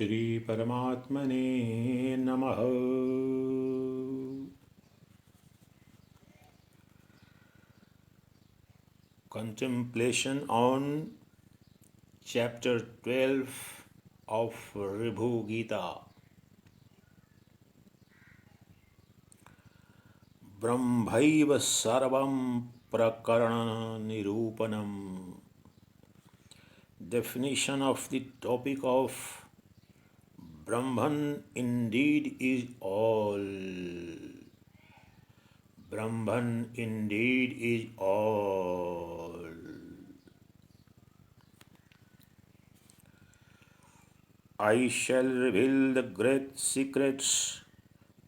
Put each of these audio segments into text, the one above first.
Shri Paramatmane Namaha. Contemplation on chapter 12 of Ribhu Gita. Brahmaiva Sarvam Prakarana Nirupanam. Definition of the topic of Brahman indeed is all. Brahman indeed is all. I shall reveal the great secrets,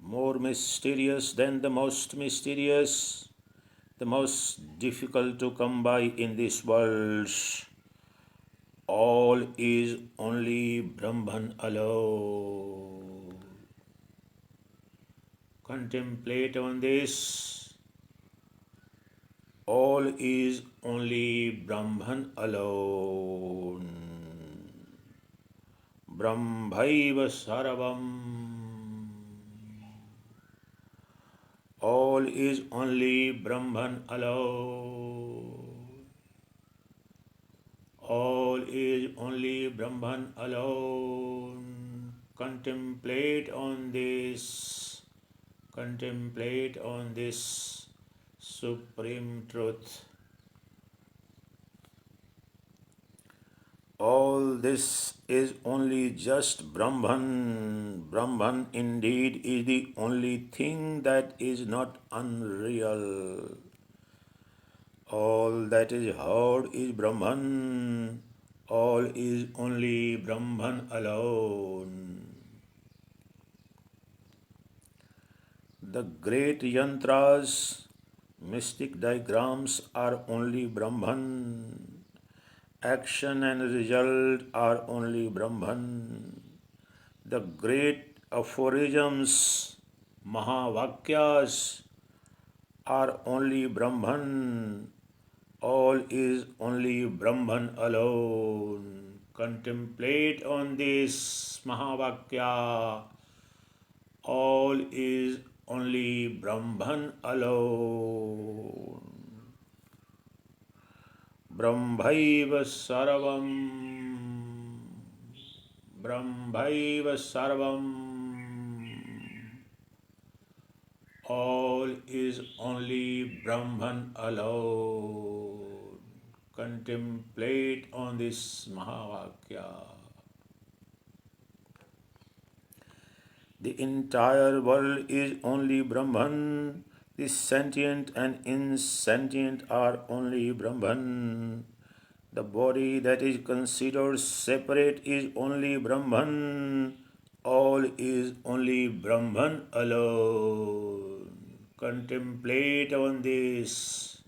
more mysterious than the most mysterious, the most difficult to come by in this world. All is only Brahman alone. Contemplate on this. All is only Brahman alone. Brahmaiva Sarvam. All is only Brahman alone. All is only Brahman alone. Contemplate on this. Contemplate on this supreme truth. All this is only just Brahman. Brahman indeed is the only thing that is not unreal. All that is heard is Brahman. All is only Brahman alone. The great yantras, mystic diagrams are only Brahman. Action and result are only Brahman. The great aphorisms, Mahavakyas, are only Brahman. All is only Brahman alone. Contemplate on this Mahavakya. All is only Brahman alone. Brahmaiva Sarvam. Brahmaiva Sarvam. All is only Brahman alone. Contemplate on this Mahavakya. The entire world is only Brahman. The sentient and insentient are only Brahman. The body that is considered separate is only Brahman. All is only Brahman alone. Contemplate on this.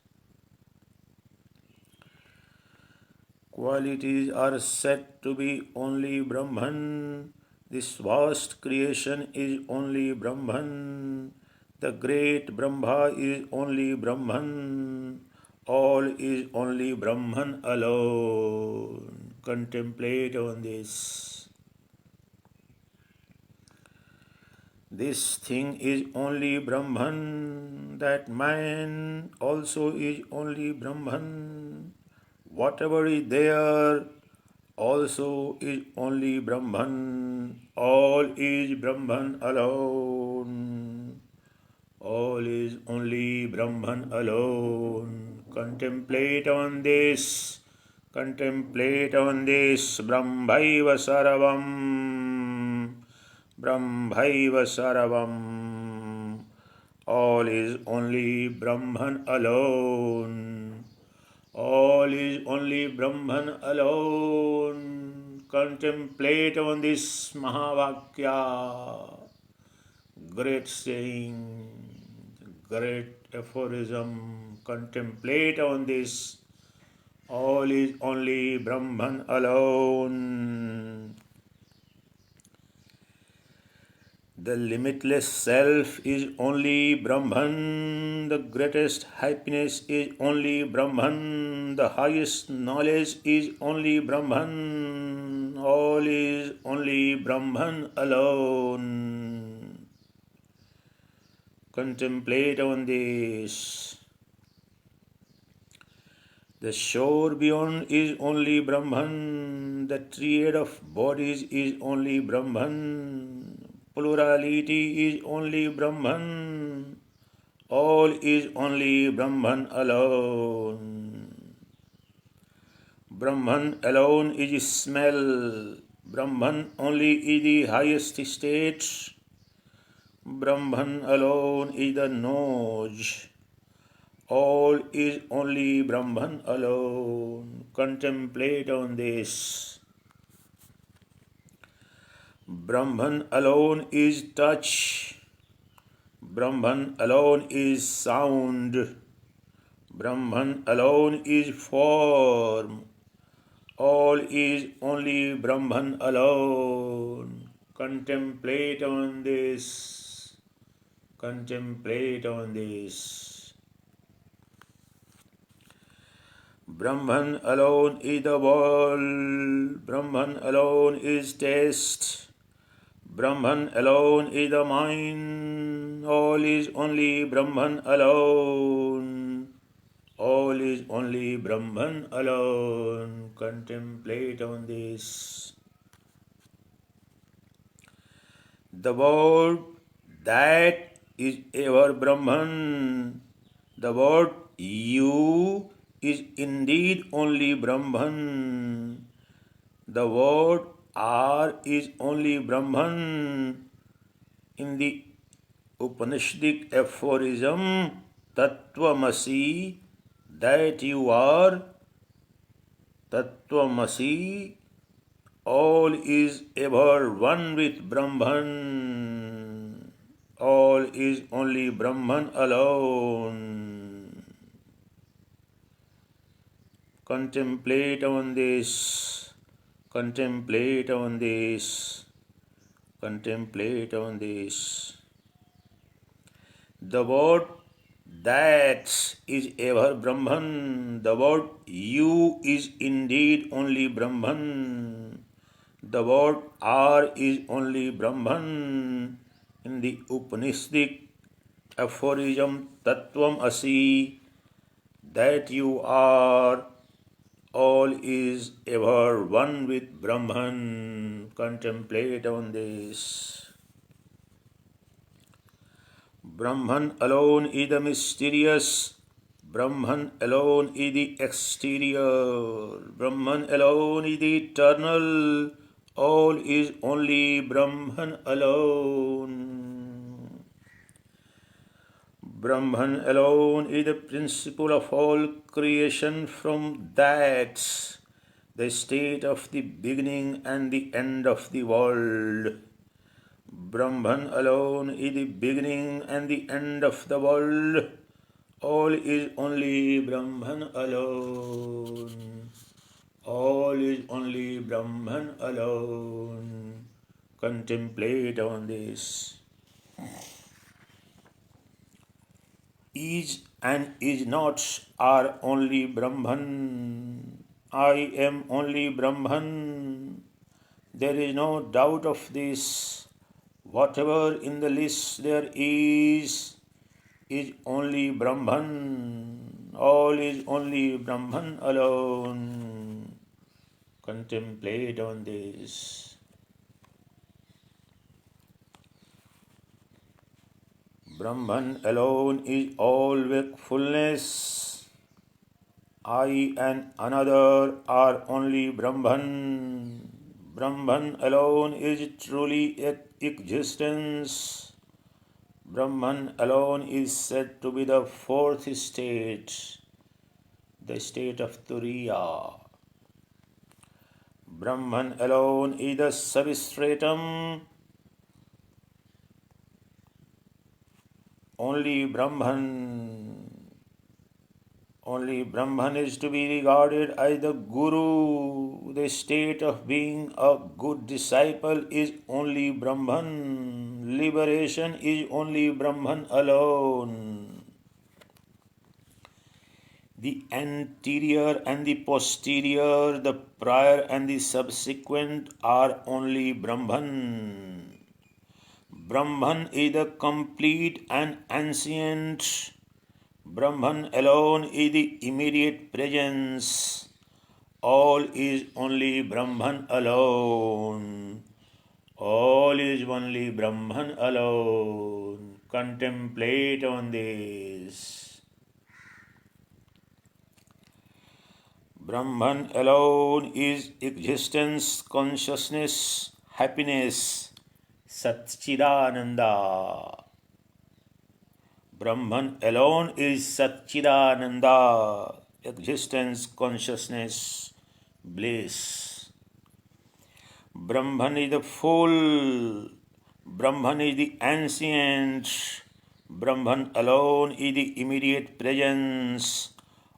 Qualities are said to be only Brahman. This vast creation is only Brahman. The great Brahma is only Brahman. All is only Brahman alone. Contemplate on this. This thing is only Brahman. That man also is only Brahman. Whatever is there also is only Brahman. All is Brahman alone. All is only Brahman alone. Contemplate on this. Contemplate on this. Brahmaiva Sarvam. Brahmaiva Sarvam. All is only Brahman alone. All is only Brahman alone. Contemplate on this Mahavakya. Great saying, great aphorism. Contemplate on this. All is only Brahman alone. The limitless self is only Brahman. The greatest happiness is only Brahman. The highest knowledge is only Brahman. All is only Brahman alone. Contemplate on this. The shore beyond is only Brahman. The triad of bodies is only Brahman. Plurality is only Brahman. All is only Brahman alone. Brahman alone is smell. Brahman only is the highest state. Brahman alone is the nose. All is only Brahman alone. Contemplate on this. Brahman alone is touch. Brahman alone is sound. Brahman alone is form. All is only Brahman alone. Contemplate on this. Contemplate on this. Brahman alone is the world. Brahman alone is taste. Brahman alone is the mind. All is only Brahman alone. All is only Brahman alone. Contemplate on this. The word that is ever Brahman. The word you is indeed only Brahman. The word are is only Brahman. In the Upanishadic aphorism Tattvamasi, that you are, Tattvamasi, all is ever one with Brahman. All is only Brahman alone. Contemplate on this. Contemplate on this. Contemplate on this. The word that is ever Brahman. The word you is indeed only Brahman. The word are is only Brahman. In the Upanishadic aphorism Tattvam Asi, that you are, all is ever one with Brahman. Contemplate on this. Brahman alone is the mysterious. Brahman alone is the exterior. Brahman alone is the eternal. All is only Brahman alone. Brahman alone is the principle of all creation. From that, the state of the beginning and the end of the world. Brahman alone is the beginning and the end of the world. All is only Brahman alone. All is only Brahman alone. Contemplate on this. Is and is not are only Brahman. I am only Brahman. There is no doubt of this. Whatever in the list there is only Brahman. All is only Brahman alone. Contemplate on this. Brahman alone is all wakefulness. I and another are only Brahman. Brahman alone is truly existence. Brahman alone is said to be the fourth state, the state of Turiya. Brahman alone is the substratum. Only Brahman is to be regarded as the Guru. The state of being a good disciple is only Brahman. Liberation is only Brahman alone. The anterior and the posterior, the prior and the subsequent are only Brahman. Brahman is the complete and ancient. Brahman alone is the immediate presence. All is only Brahman alone. All is only Brahman alone. Contemplate on this. Brahman alone is existence, consciousness, happiness, Satchidananda. Brahman alone is Satchidananda, existence, consciousness, bliss. Brahman is the full, Brahman is the ancient, Brahman alone is the immediate presence.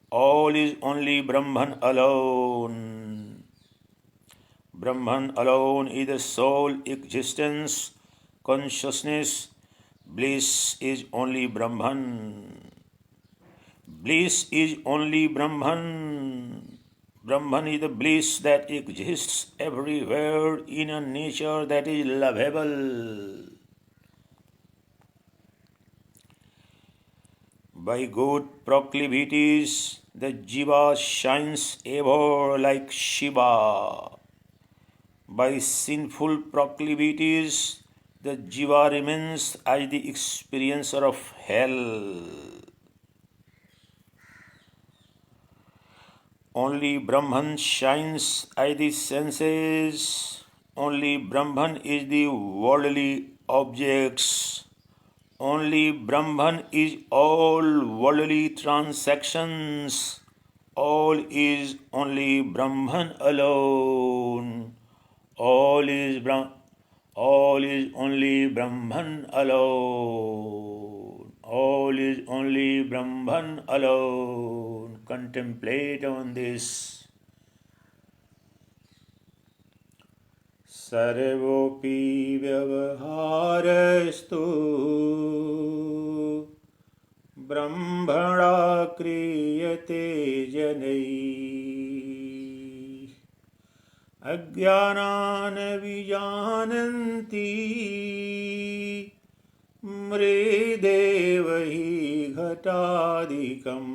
All is only Brahman alone. Brahman alone is the sole existence, consciousness, bliss is only Brahman. Bliss is only Brahman. Brahman is the bliss that exists everywhere in a nature that is lovable. By good proclivities, the jiva shines ever like Shiva. By sinful proclivities, the jiva remains as the experiencer of hell. Only Brahman shines as the senses. Only Brahman is the worldly objects. Only Brahman is all worldly transactions. All is only Brahman alone. All is only Brahman alone. All is only Brahman alone. Contemplate on this. Sarvopi vyavaharastu Brahmana kriyate janai Ajnanan vijananti Mridevahi ghatadikam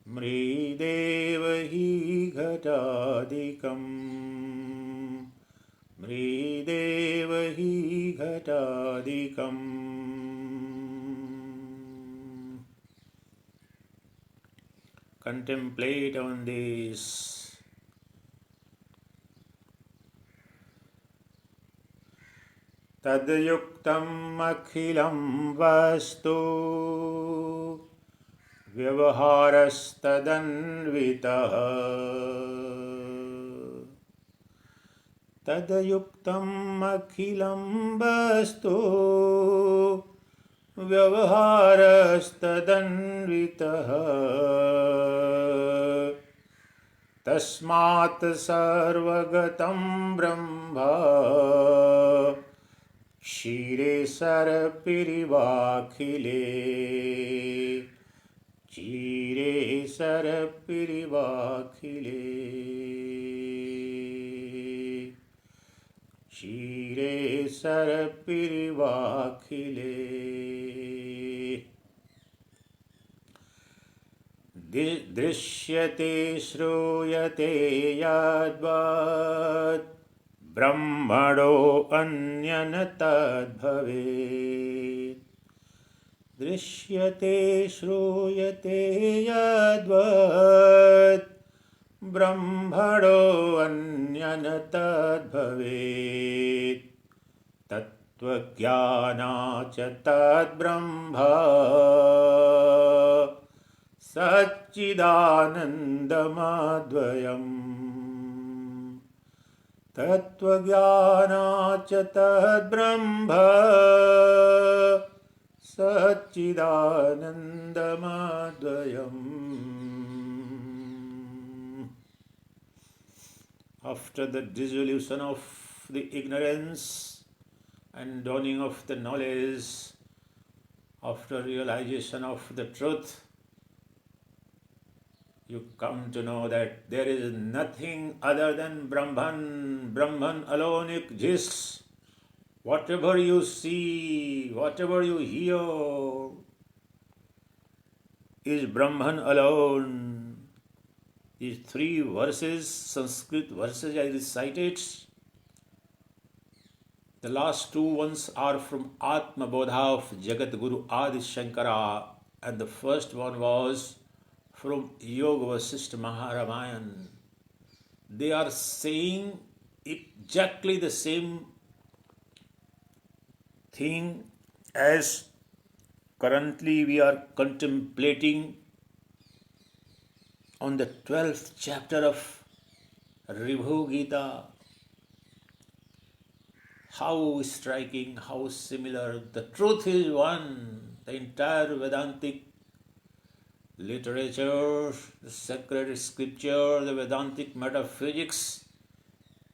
Mridevahi ghatadikam Mridevahi ghatadikam. Contemplate on this. Tadyuktam akhilam vastu vyavaharasthadanvitah. Tadyuktam akhilam vastu vyavaharasthadanvitah. Tasmat sarvagatam brahma Kshire sarapirivakhile Kshire sarapirivakhile Kshire sarapirivakhile Drishyate shruyate yadvat Brahmano anyanatad bhavet Drishyate shruyate yadvat Brahmano anyanatad bhavet Tattvajnana cha tad brahma Satchidanandamadvayam Tattvajnana cha tad brahma Satchidanandamadvayam. After the dissolution of the ignorance and dawning of the knowledge, After realization of the truth, you come to know that there is nothing other than Brahman. Brahman alone exists. Whatever you see, whatever you hear is Brahman alone. These three verses, Sanskrit verses I recited, the last two ones are from Atma Bodha of Jagat Guru Adi Shankara, and the first one was from Yoga Vasishtha Maharamayan. They are saying exactly the same thing as currently we are contemplating on the 12th chapter of Ribhu Gita. How striking, how similar. The truth is one. The entire Vedantic literature, the sacred scripture, the Vedantic metaphysics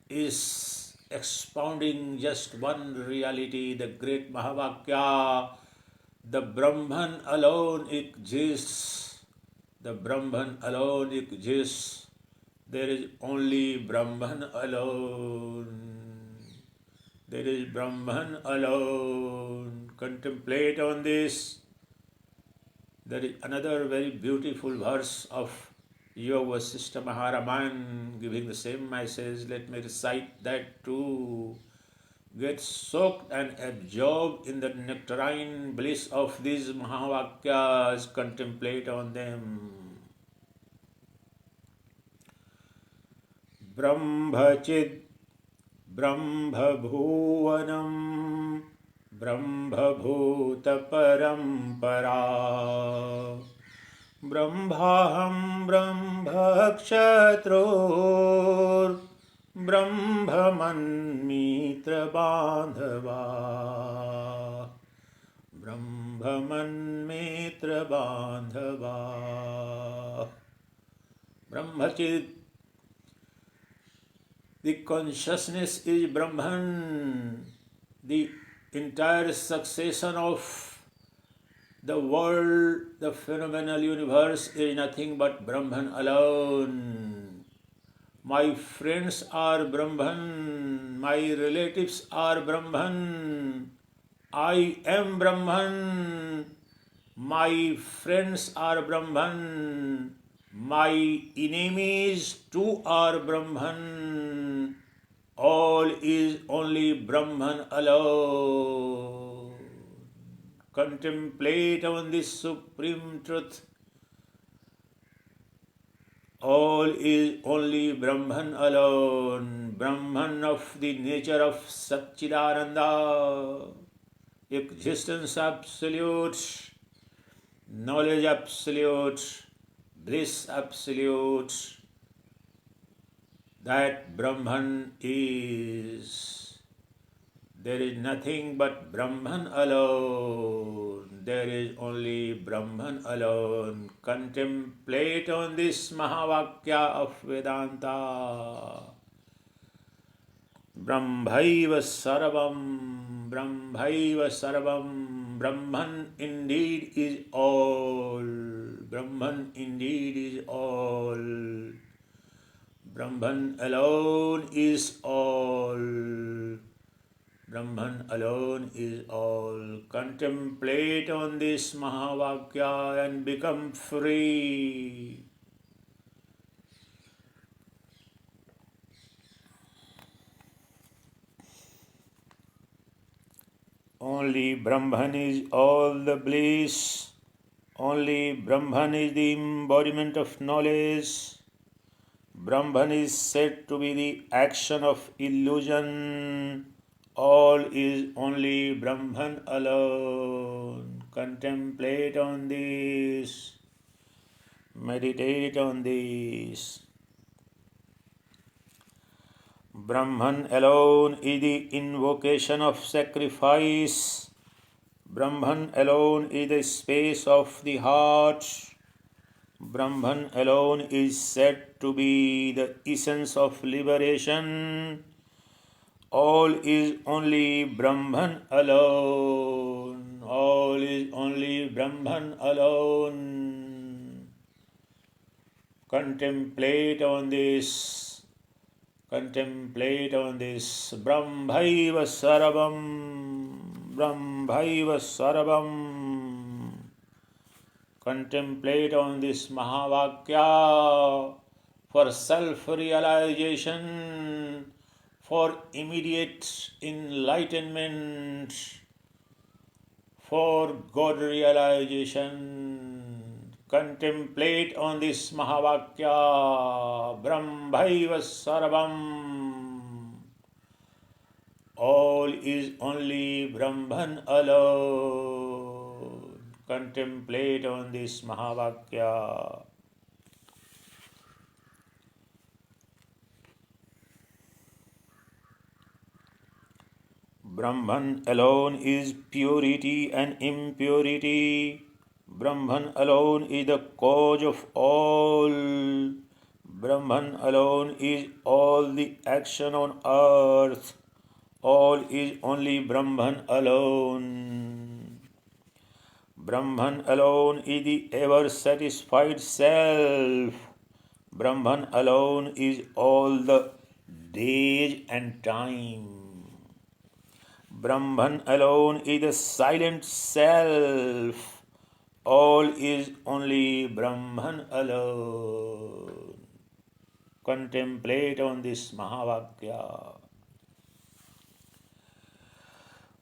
is expounding just one reality, the great Mahavakya. The Brahman alone exists. The Brahman alone exists. There is only Brahman alone. There is Brahman alone. Contemplate on this. There is another very beautiful verse of Yoga Vasishtha Maharaman giving the same message. Let me recite that too. Get soaked and absorbed in the nectarine bliss of these Mahavakyas. Contemplate on them. Brahmachid Brahmabhuvanam Brahmabhutaparampara Brahmaham Brahmakshatror Brahmamanmitra Bandhava Brahmamanmitra Bandhava Brahmachit. The consciousness is Brahman. The entire succession of the world, the phenomenal universe is nothing but Brahman alone. My friends are Brahman. My relatives are Brahman. I am Brahman. My friends are Brahman. My enemies too are Brahman. All is only Brahman alone. Contemplate on this supreme truth. All is only Brahman alone. Brahman of the nature of Satchidananda. Existence absolute. Knowledge absolute. Bliss absolute. That Brahman is. There is nothing but Brahman alone. There is only Brahman alone. Contemplate on this Mahavakya of Vedanta. Brahmaiva sarvam, Brahmaiva sarvam, Brahman indeed is all. Brahman indeed is all. Brahman alone is all. Brahman alone is all. Contemplate on this Mahavakya and become free. Only Brahman is all the bliss. Only Brahman is the embodiment of knowledge. Brahman is said to be the action of illusion. All is only Brahman alone. Contemplate on this. Meditate on this. Brahman alone is the invocation of sacrifice. Brahman alone is the space of the heart. Brahman alone is said to be the essence of liberation. All is only Brahman alone. All is only Brahman alone. Contemplate on this. Contemplate on this. Brahmaiva Sarvam. Brahmaiva Sarvam. Contemplate on this Mahavakya for self-realization, for immediate enlightenment, for God realization. Contemplate on this Mahavakya, Brahmaiva Sarvam. All is only Brahman alone. Contemplate on this Mahavakya. Brahman alone is purity and impurity. Brahman alone is the cause of all. Brahman alone is all the action on earth. All is only Brahman alone. Brahman alone is the ever satisfied self. Brahman alone is all the days and time. Brahman alone is the silent self. All is only Brahman alone. Contemplate on this Mahavakya.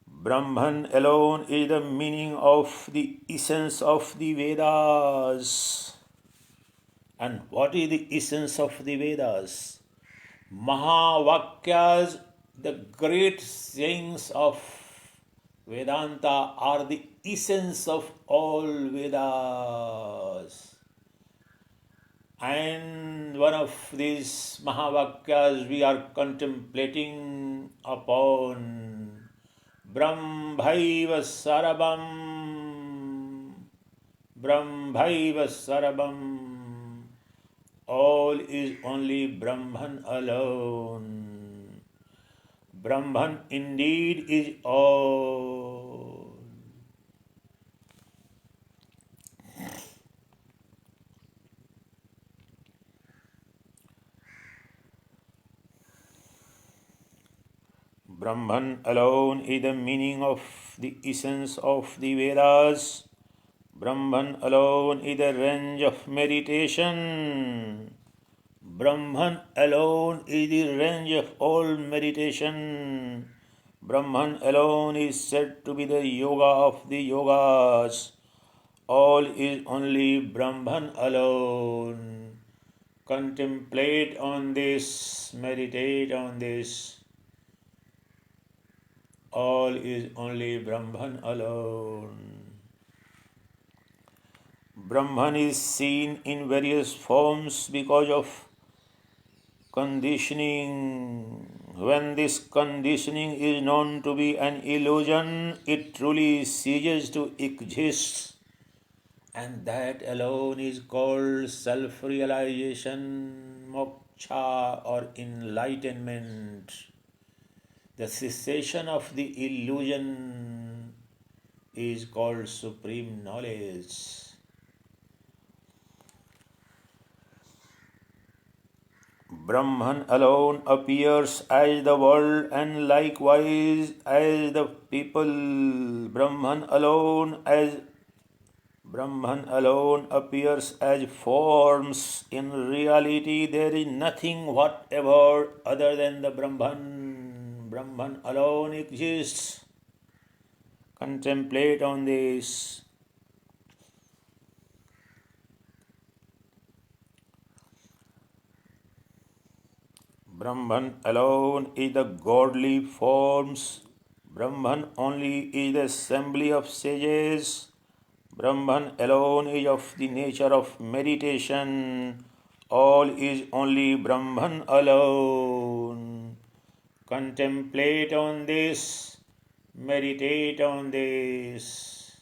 Brahman alone is the meaning of the essence of the Vedas. And what is the essence of the Vedas? Mahavakyas, the great sayings of Vedanta, are the essence of all Vedas. And one of these Mahavakyas we are contemplating upon. Brahmaiva Sarabam. Brahmaiva Sarabam. All is only Brahman alone. Brahman indeed is all. Brahman alone is the meaning of the essence of the Vedas. Brahman alone is the range of meditation. Brahman alone is the range of all meditation. Brahman alone is said to be the yoga of the yogas. All is only Brahman alone. Contemplate on this, meditate on this. All is only Brahman alone. Brahman is seen in various forms because of conditioning. When this conditioning is known to be an illusion, it truly ceases to exist. And that alone is called self-realization, moksha or enlightenment. The cessation of the illusion is called supreme knowledge. Brahman alone appears as the world and likewise as the people. Brahman alone appears as forms. In reality, there is nothing whatever other than the Brahman. Brahman alone exists. Contemplate on this. Brahman alone is the godly forms. Brahman only is the assembly of sages. Brahman alone is of the nature of meditation. All is only Brahman alone. Contemplate on this. Meditate on this.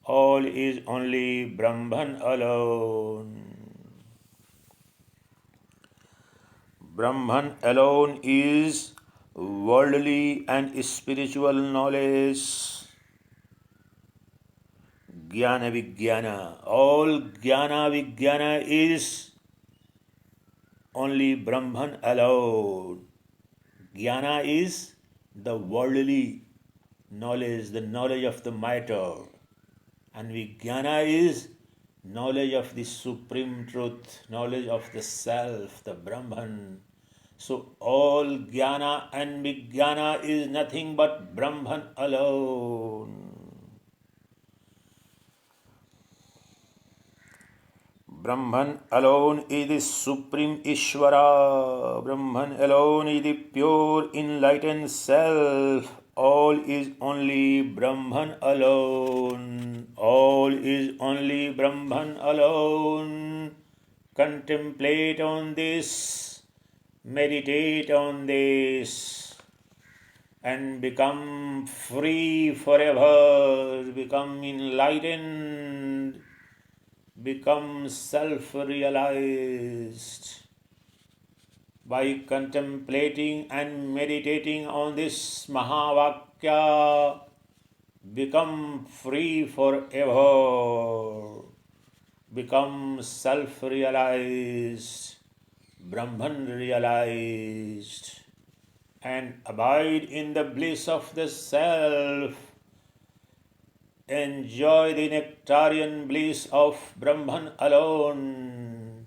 All is only Brahman alone. Brahman alone is worldly and spiritual knowledge. Jnana Vijnana. All Jnana Vijnana is only Brahman alone. Jnana is the worldly knowledge, the knowledge of the matter. And Vijnana is knowledge of the supreme truth, knowledge of the self, the Brahman. So all Jnana and Vijnana is nothing but Brahman alone. Brahman alone is the supreme Ishvara. Brahman alone is the pure enlightened self. All is only Brahman alone. All is only Brahman alone. Contemplate on this, meditate on this, and become free forever, become enlightened, become self-realized. By contemplating and meditating on this Mahavakya, become free forever, become self-realized, Brahman realized, and abide in the bliss of the self. Enjoy the nectarian bliss of Brahman alone.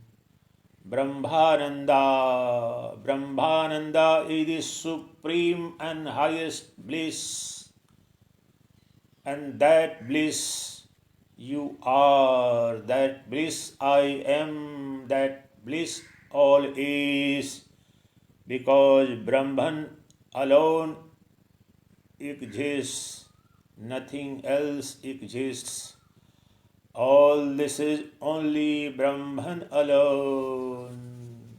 Brahmananda. Brahmananda is the supreme and highest bliss. And that bliss you are, that bliss I am, that bliss all is, because Brahman alone exists. Nothing else exists. All this is only Brahman alone.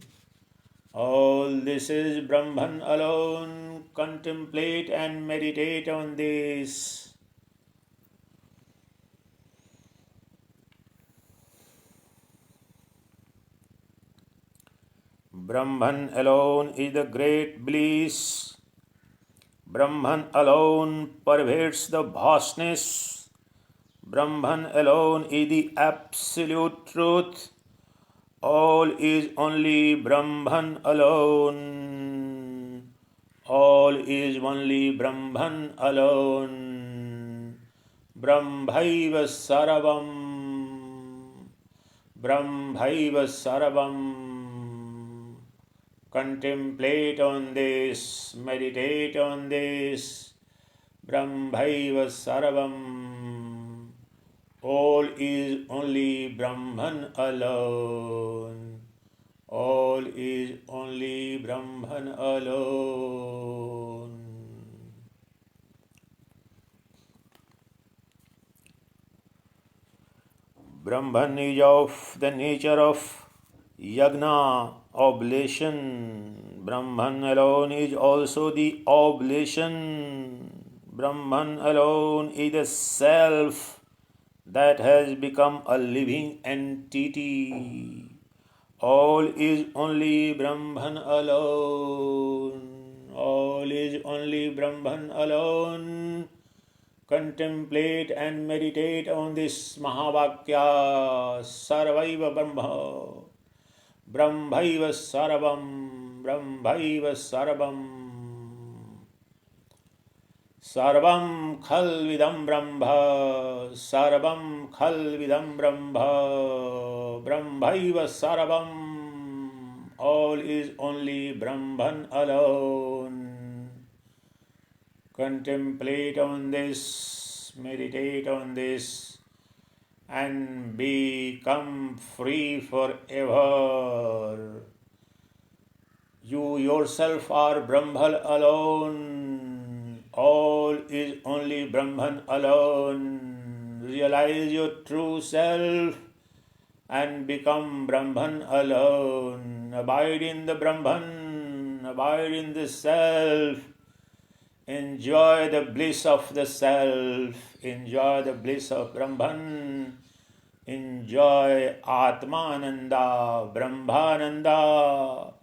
All this is Brahman alone. Contemplate and meditate on this. Brahman alone is the great bliss. Brahman alone pervades the vastness. Brahman alone is the absolute truth. All is only Brahman alone. All is only Brahman alone. Brahmaiva Sarvam. Brahmaiva Sarvam. Contemplate on this, meditate on this. Brahmaiva Sarvam. All is only Brahman alone. All is only Brahman alone. Brahman is of the nature of yagna, oblation. Brahman alone is also the oblation. Brahman alone is the self that has become a living entity. All is only Brahman alone. All is only Brahman alone. Contemplate and meditate on this Mahavakya. Sarvaiva Brahma. Brahmaiva Sarvam. Brahmaiva Sarvam. Sarvam Khalvidam Brahma. Sarvam Khalvidam Brahma. Brahmaiva Sarvam. All is only Brahman alone. Contemplate on this, meditate on this, and become free forever. You yourself are Brahman alone. All is only Brahman alone. Realize your true self and become Brahman alone. Abide in the Brahman, abide in the self. Enjoy the bliss of the self. Enjoy the bliss of Brahman. Enjoy Atmananda, Brahmananda.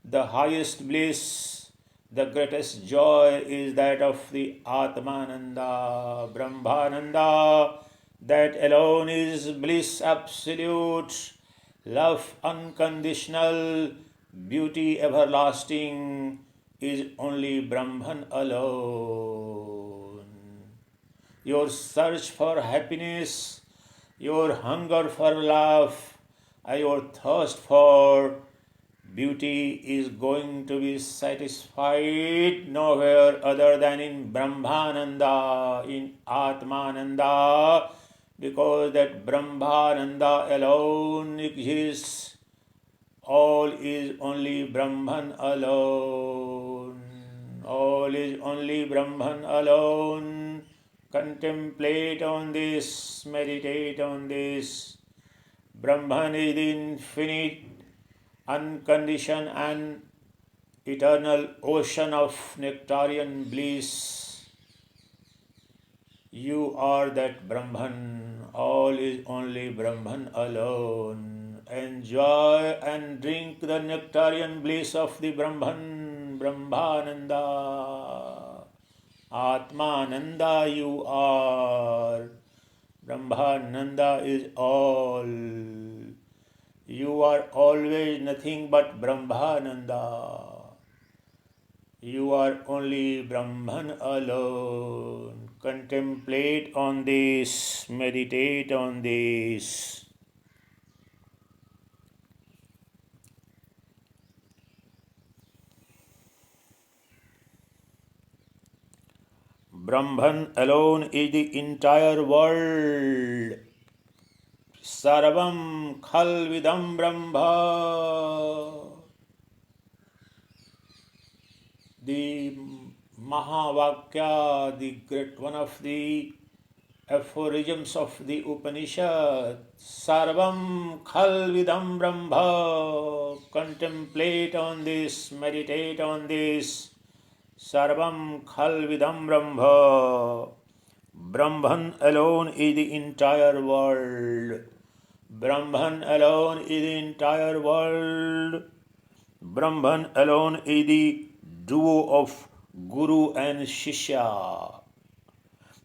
The highest bliss, the greatest joy is that of the Atmananda, Brahmananda, That alone is bliss absolute, love unconditional, beauty everlasting is only Brahman alone. Your search for happiness, your hunger for love, and your thirst for beauty is going to be satisfied nowhere other than in Brahmananda, in Atmananda, because that Brahmananda alone exists. All is only Brahman alone. All is only Brahman alone. Contemplate on this, meditate on this. Brahman is the infinite, unconditioned, and eternal ocean of nectarian bliss. You are that Brahman. All is only Brahman alone. Enjoy and drink the nectarian bliss of the Brahman, Brahmananda. Atmananda you are. Brahmananda is all. You are always nothing but Brahmananda. You are only Brahman alone. Contemplate on this, meditate on this. Brahman alone is the entire world. Sarvam khalvidam Brahma. The Mahavakya, the great one of the aphorisms of the Upanishad. Sarvam khalvidam Brahma. Contemplate on this, meditate on this. Sarvam khalvidam Brahma. Brahman alone is the entire world. Brahman alone is the entire world. Brahman alone is the duo of Guru and Shishya.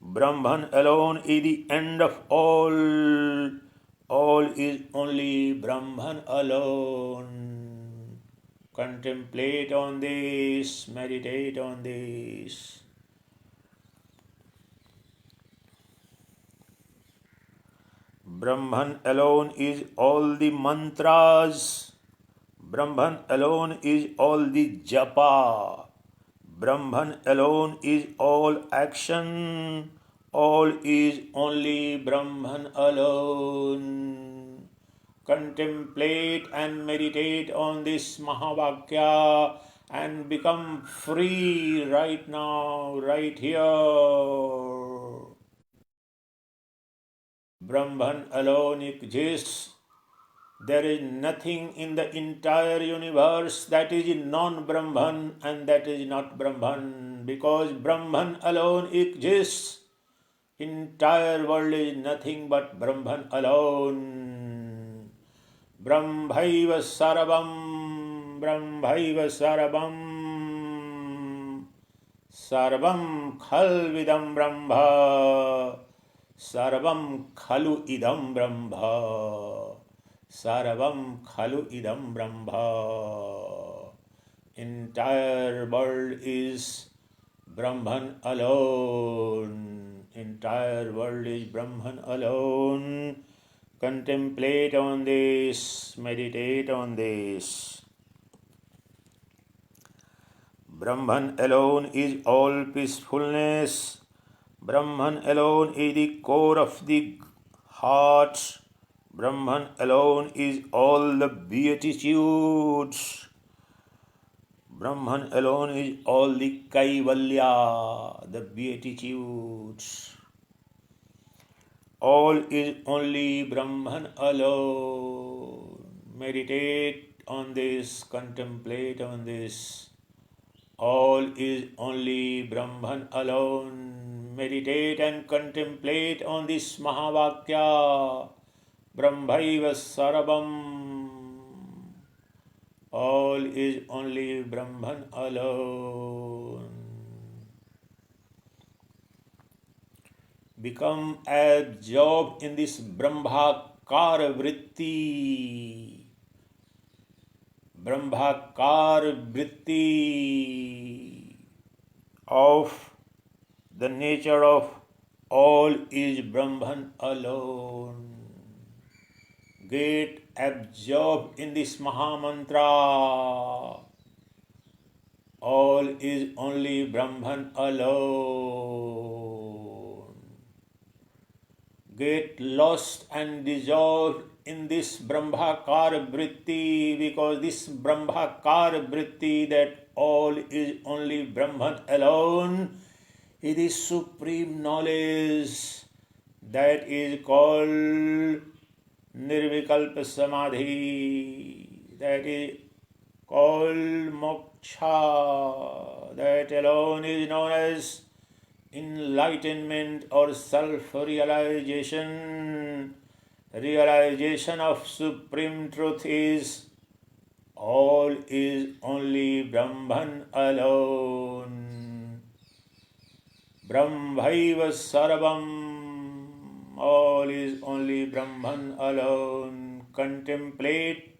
Brahman alone is the end of all. All is only Brahman alone. Contemplate on this, meditate on this. Brahman alone is all the mantras. Brahman alone is all the japa. Brahman alone is all action. All is only Brahman alone. Contemplate and meditate on this Mahavakya and become free right now, right here. Brahman alone exists. There is nothing in the entire universe that is non-Brahman and that is not Brahman, because Brahman alone exists. Entire world is nothing but Brahman alone. Brahmaiva sarvam, Brahmaiva sarvam, sarvam khalvidam Brahma, sarvam khalu idam Brahma. Sarvam khalu idam Brahma. Entire world is Brahman alone. Entire world is Brahman alone. Contemplate on this, meditate on this. Brahman alone is all peacefulness. Brahman alone is the core of the heart. Brahman alone is all the beatitudes. Brahman alone is all the kaivalya, the beatitudes. All is only Brahman alone. Meditate on this, contemplate on this. All is only Brahman alone. Meditate and contemplate on this Mahavakya. Brahmaiva sarvam. All is only Brahman alone. become absorbed in this Brahmakara vritti. Brahmakara vritti of the nature of all is Brahman alone. Get absorbed in this Mahamantra. All is only Brahman alone. Get lost and dissolved in this Brahmakara vritti, because this Brahmakara vritti that all is only Brahman alone is the supreme knowledge that is called Nirvikalpa Samadhi, that is called moksha, that alone is known as enlightenment or self-realization. Realization of supreme truth is all is only Brahman alone. Brahmaiva sarvam, all is only Brahman alone. Contemplate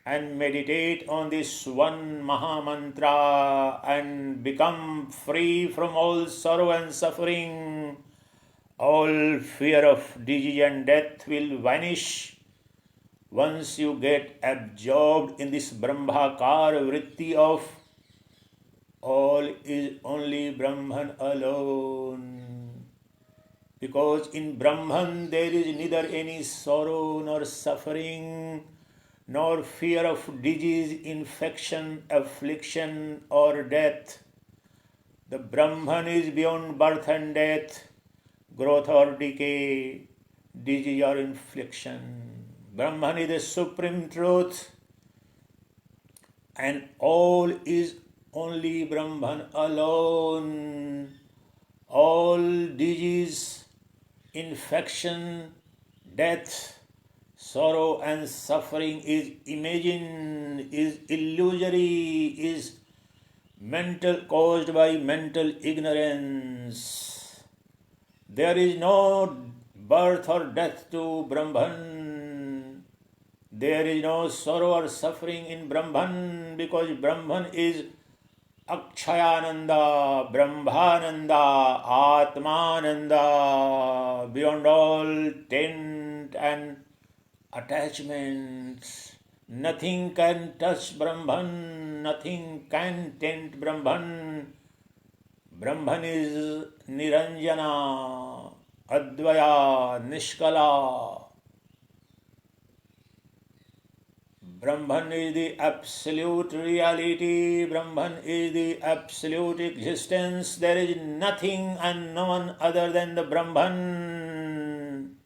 and meditate on this one Mahamantra and become free from all sorrow and suffering. All fear of disease and death will vanish once you get absorbed in this Brahmakara vritti of all is only Brahman alone. Because in Brahman there is neither any sorrow nor suffering, nor fear of disease, infection, affliction, or death. The Brahman is beyond birth and death, growth or decay, disease or infliction. Brahman is the supreme truth, and all is only Brahman alone. All disease, infection, death, sorrow and suffering is imagined, is illusory, is mental, caused by mental ignorance. There is no birth or death to Brahman. There is no sorrow or suffering in Brahman, because Brahman is Akshayananda, Brahmananda, Atmananda, beyond all taint and attachments. Nothing can touch Brahman, nothing can taint Brahman. Brahman is Niranjana, Advaya, Nishkala. Brahman is the absolute reality. Brahman is the absolute existence. There is nothing and no one other than the Brahman.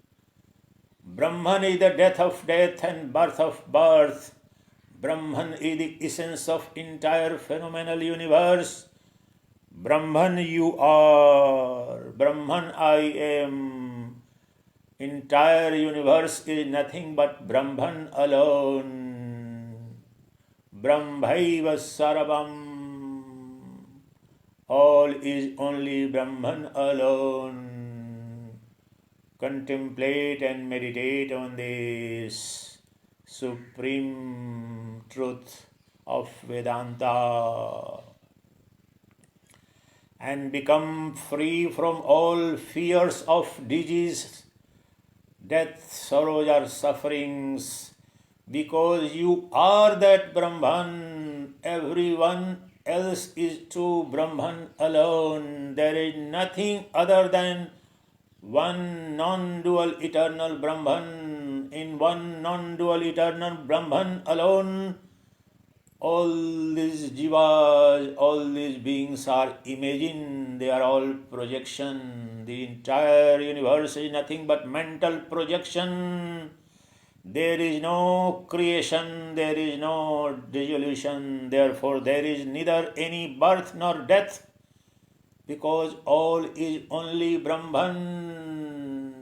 Brahman is the death of death and birth of birth. Brahman is the essence of entire phenomenal universe. Brahman you are. Brahman I am. Entire universe is nothing but Brahman alone. Brahmaiva sarvam, all is only Brahman alone. Contemplate and meditate on this supreme truth of Vedanta and become free from all fears of disease, death, sorrows or sufferings, because you are that Brahman. Everyone else is to Brahman alone. There is nothing other than one non-dual eternal Brahman. In one non-dual eternal Brahman alone, all these jivas, all these beings are imagined, they are all projection. The entire universe is nothing but mental projection. There is no creation, there is no dissolution, therefore there is neither any birth nor death, because all is only Brahman.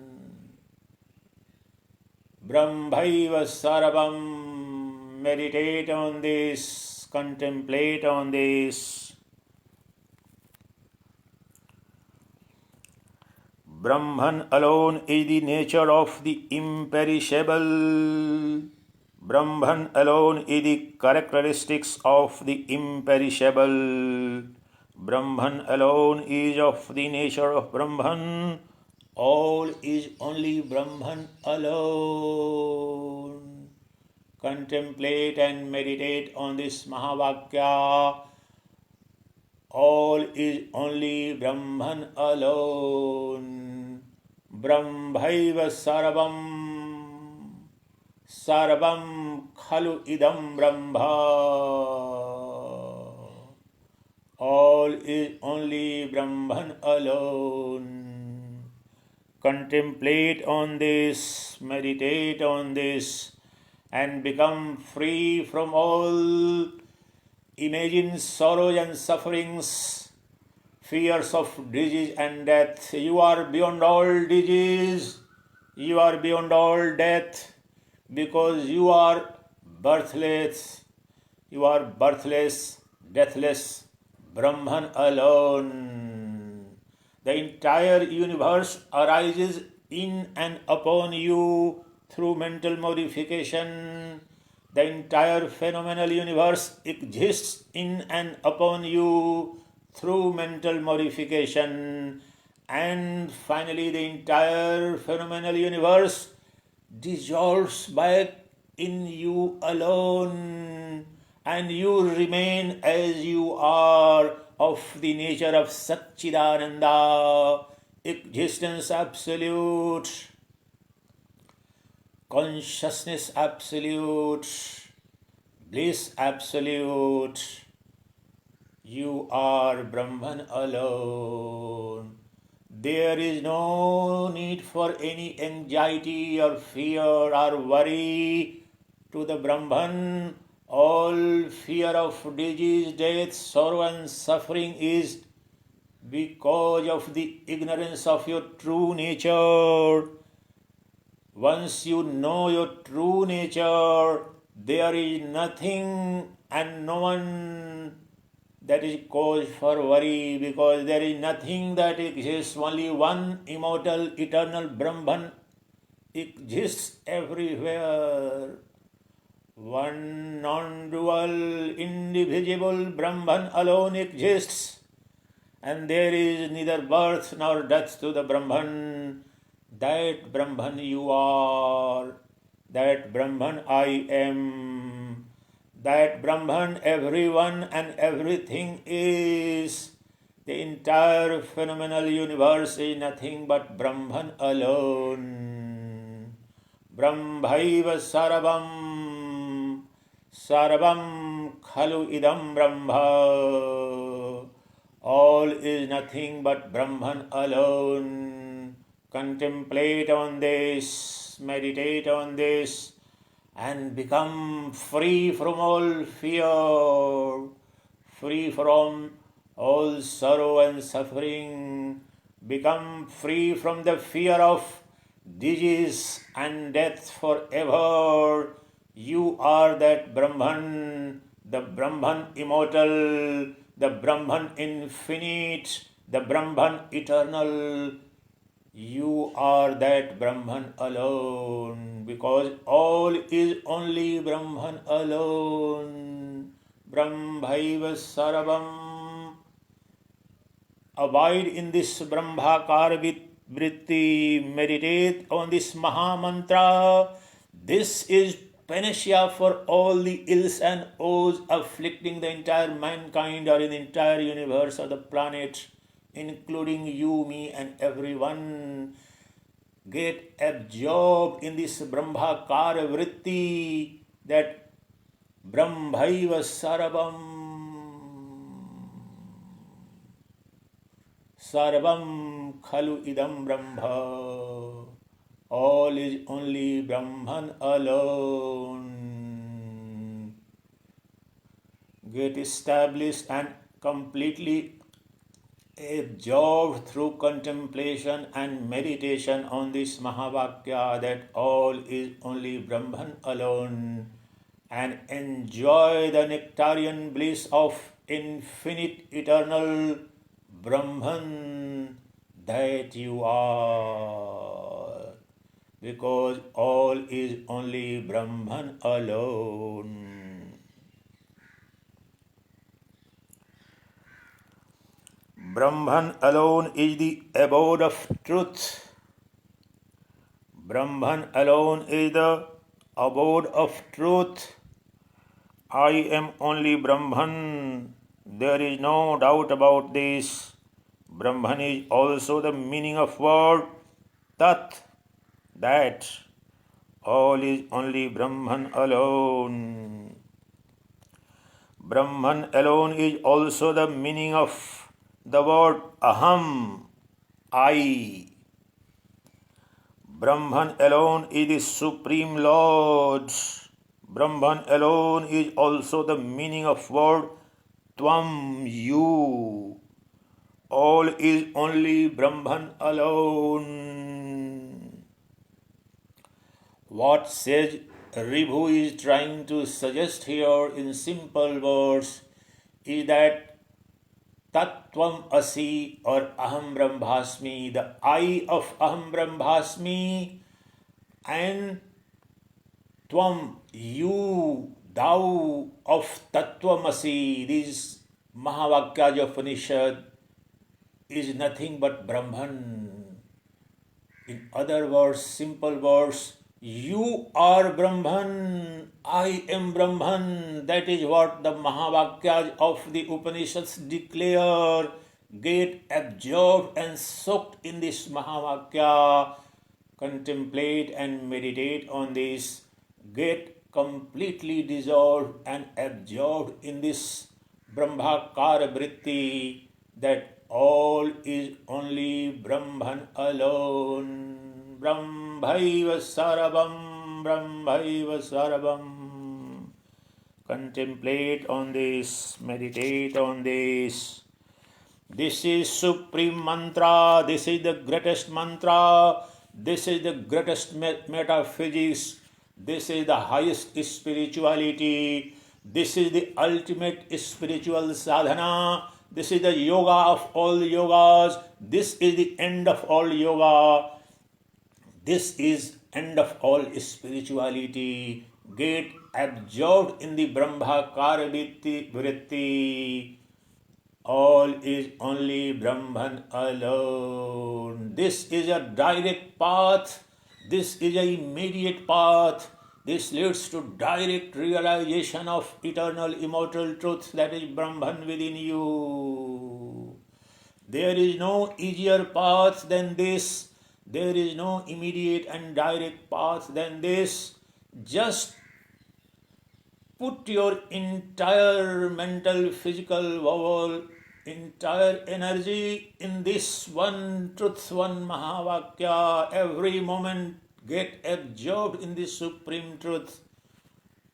Brahmaiva sarvam, meditate on this, contemplate on this. Brahman alone is the nature of the imperishable. Brahman alone is the characteristics of the imperishable. Brahman alone is of the nature of Brahman. All is only Brahman alone. Contemplate and meditate on this Mahavakya. All is only Brahman alone. Brahmaiva sarvam. Sarvam khalu idam Brahma. All is only Brahman alone. Contemplate on this, meditate on this, and become free from all imagined sorrows and sufferings, fears of disease and death. You are beyond all disease, you are beyond all death, because you are birthless, deathless, Brahman alone. The entire universe arises in and upon you through mental modification. The entire phenomenal universe exists in and upon you through mental modification. And finally, the entire phenomenal universe dissolves back in you alone, and you remain as you are, of the nature of Satchidananda, existence absolute, consciousness absolute, bliss absolute. You are Brahman alone. There is no need for any anxiety or fear or worry to the Brahman. All fear of disease, death, sorrow and suffering is because of the ignorance of your true nature. Once you know your true nature, there is nothing and no one that is cause for worry, because there is nothing that exists. Only one immortal, eternal Brahman exists everywhere. One non-dual, indivisible Brahman alone exists, and there is neither birth nor death to the Brahman. That Brahman you are, that Brahman I am, that Brahman everyone and everything is. The entire phenomenal universe is nothing but Brahman alone. Brahmaiva sarvam, sarvam khalu idam Brahma. All is nothing but Brahman alone. Contemplate on this, meditate on this, and become free from all fear, free from all sorrow and suffering. Become free from the fear of disease and death forever. You are that Brahman, the Brahman immortal, the Brahman infinite, the Brahman eternal. You are that Brahman alone, because all is only Brahman alone. Brahmaiva sarvam. Abide in this Brahmakara vritti, meditate on this Maha Mantra. This is panacea for all the ills and woes afflicting the entire mankind, or in the entire universe or the planet, including you, me, and everyone. Get absorbed in this Brahmakara vritti, that Brahmaiva sarvam. Sarvam khalu idam Brahma. All is only Brahman alone. Get established and completely absorbed through contemplation and meditation on this Mahavakya, that all is only Brahman alone, and enjoy the nectarian bliss of infinite eternal Brahman. that you are, because all is only Brahman alone. Brahman alone is the abode of truth. Brahman alone is the abode of truth. I am only Brahman. There is no doubt about this. Brahman is also the meaning of word Tat, that. All is only Brahman alone. Brahman alone is also the meaning of the word Aham, I. Brahman alone is the Supreme Lord. Brahman alone is also the meaning of word Tvam, you. All is only Brahman alone. What Sage Ribhu is trying to suggest here in simple words is that Tattvam Asi or Aham Brahmasmi, the I of Aham Brahmasmi, and Tvam, you, thou of Tattvamasi, this Mahavakya Upanishad is nothing but Brahman. In other words, simple words, you are Brahman, I am Brahman. That is what the Mahavakyas of the Upanishads declare. Get absorbed and soaked in this Mahavakya. Contemplate and meditate on this. Get completely dissolved and absorbed in this Brahmakara Vritti, that all is only Brahman alone. Brahmaiva Sarabam, Brahmaiva Sarabam. Contemplate on this, meditate on this. This is supreme mantra, this is the greatest mantra, this is the greatest metaphysics, this is the highest spirituality, this is the ultimate spiritual sadhana, this is the yoga of all yogas, this is the end of all yoga, this is end of all spirituality. Get absorbed in the Brahmakara Vritti. All is only Brahman alone. This is a direct path. This is an immediate path. This leads to direct realization of eternal immortal truth, that is Brahman within you. There is no easier path than this. There is no immediate and direct path than this. Just put your entire mental, physical, vowel, entire energy in this one truth, one Mahavakya. Every moment get absorbed in this supreme truth.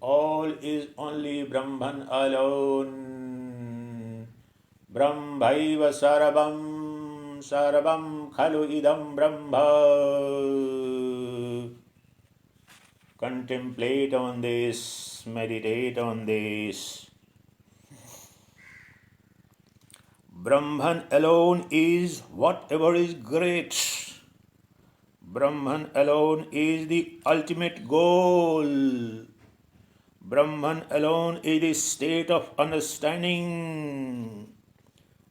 All is only Brahman alone. Brahmaiva Sarabam, Sarabam Khalu Idam Brahma. Contemplate on this, meditate on this. Brahman alone is whatever is great. Brahman alone is the ultimate goal. Brahman alone is the state of understanding.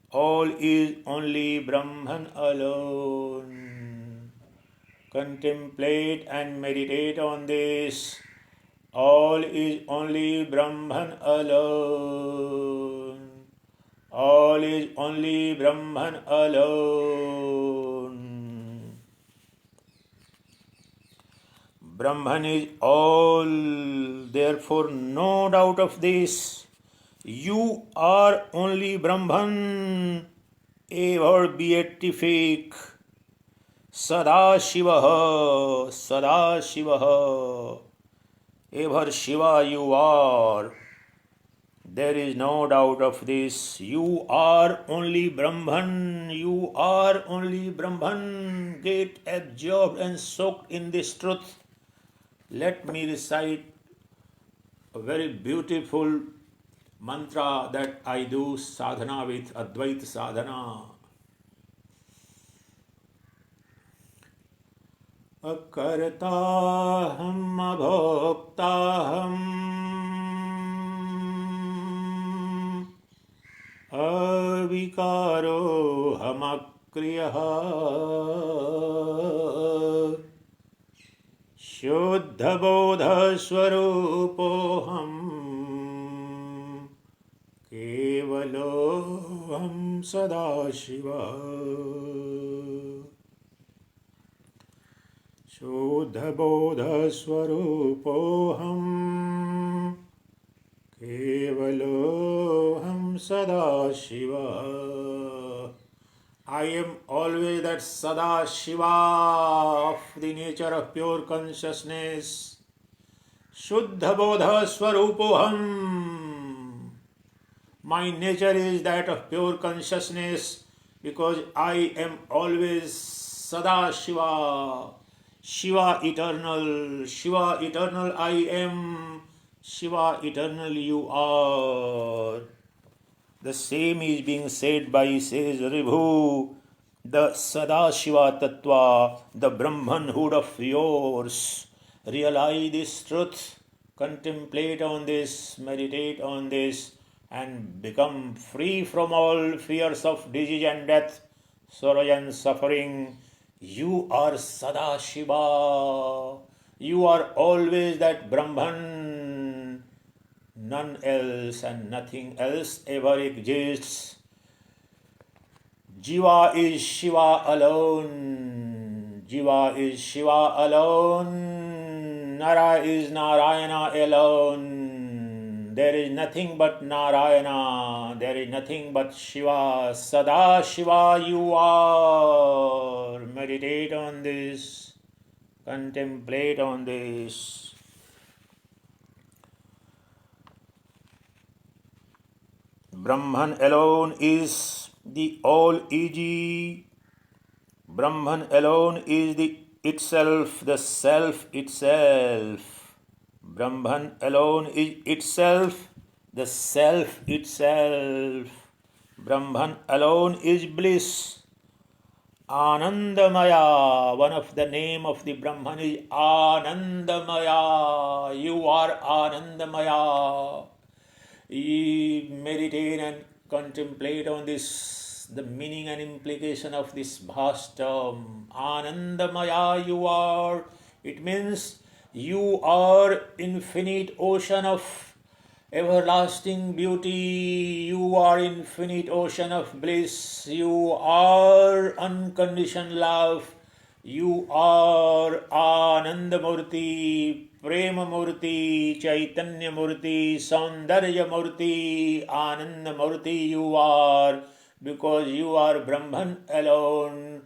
All is only Brahman alone. Contemplate and meditate on this. All is only Brahman alone. All is only Brahman alone. Brahman is all, therefore no doubt of this. You are only Brahman, ever beatific. Sada Shivaha, Sada Shivaha. Ever Shiva you are. There is no doubt of this. You are only Brahman. You are only Brahman. Get absorbed and soaked in this truth. Let me recite a very beautiful mantra that I do sadhana with, Advaita sadhana. अकर्ताहम् अभोक्ताहम् अविकारोऽहमक्रियः शुद्धबोधस्वरूपोऽहम् केवलोऽहं सदाशिवः शुद्धबोधस्वरूपोऽहम् केवलोऽहं सदाशिवः. I am always that Sadashiva of the nature of pure consciousness. Shuddha Bodha Swarupoham. My nature is that of pure consciousness because I am always Sadashiva. Shiva eternal, Shiva eternal I am, Shiva eternal you are. The same is being said by, says Ribhu, the Sadashiva Tattva, the Brahmanhood of yours. Realize this truth, contemplate on this, meditate on this, and become free from all fears of disease and death, sorrow and suffering. You are Sadashiva. You are always that Brahman. None else and nothing else ever exists. Jiva is Shiva alone. Jiva is Shiva alone. Nara is Narayana alone. There is nothing but Narayana. There is nothing but Shiva. Sada Shiva you are. Meditate on this. Contemplate on this. Brahman alone is the all-easy. Brahman alone is the itself, the self itself. Brahman alone is itself, the self itself. Brahman alone is bliss. Anandamaya, one of the name of the Brahman is Anandamaya. You are Anandamaya. Meditate and contemplate on this, the meaning and implication of this vast term. Anandamaya you are. It means you are infinite ocean of everlasting beauty. You are infinite ocean of bliss. You are unconditioned love. You are Anandamurti, Premamurti, Chaitanyamurti, Saundaryamurti, Anandamurti you are, because you are Brahman alone.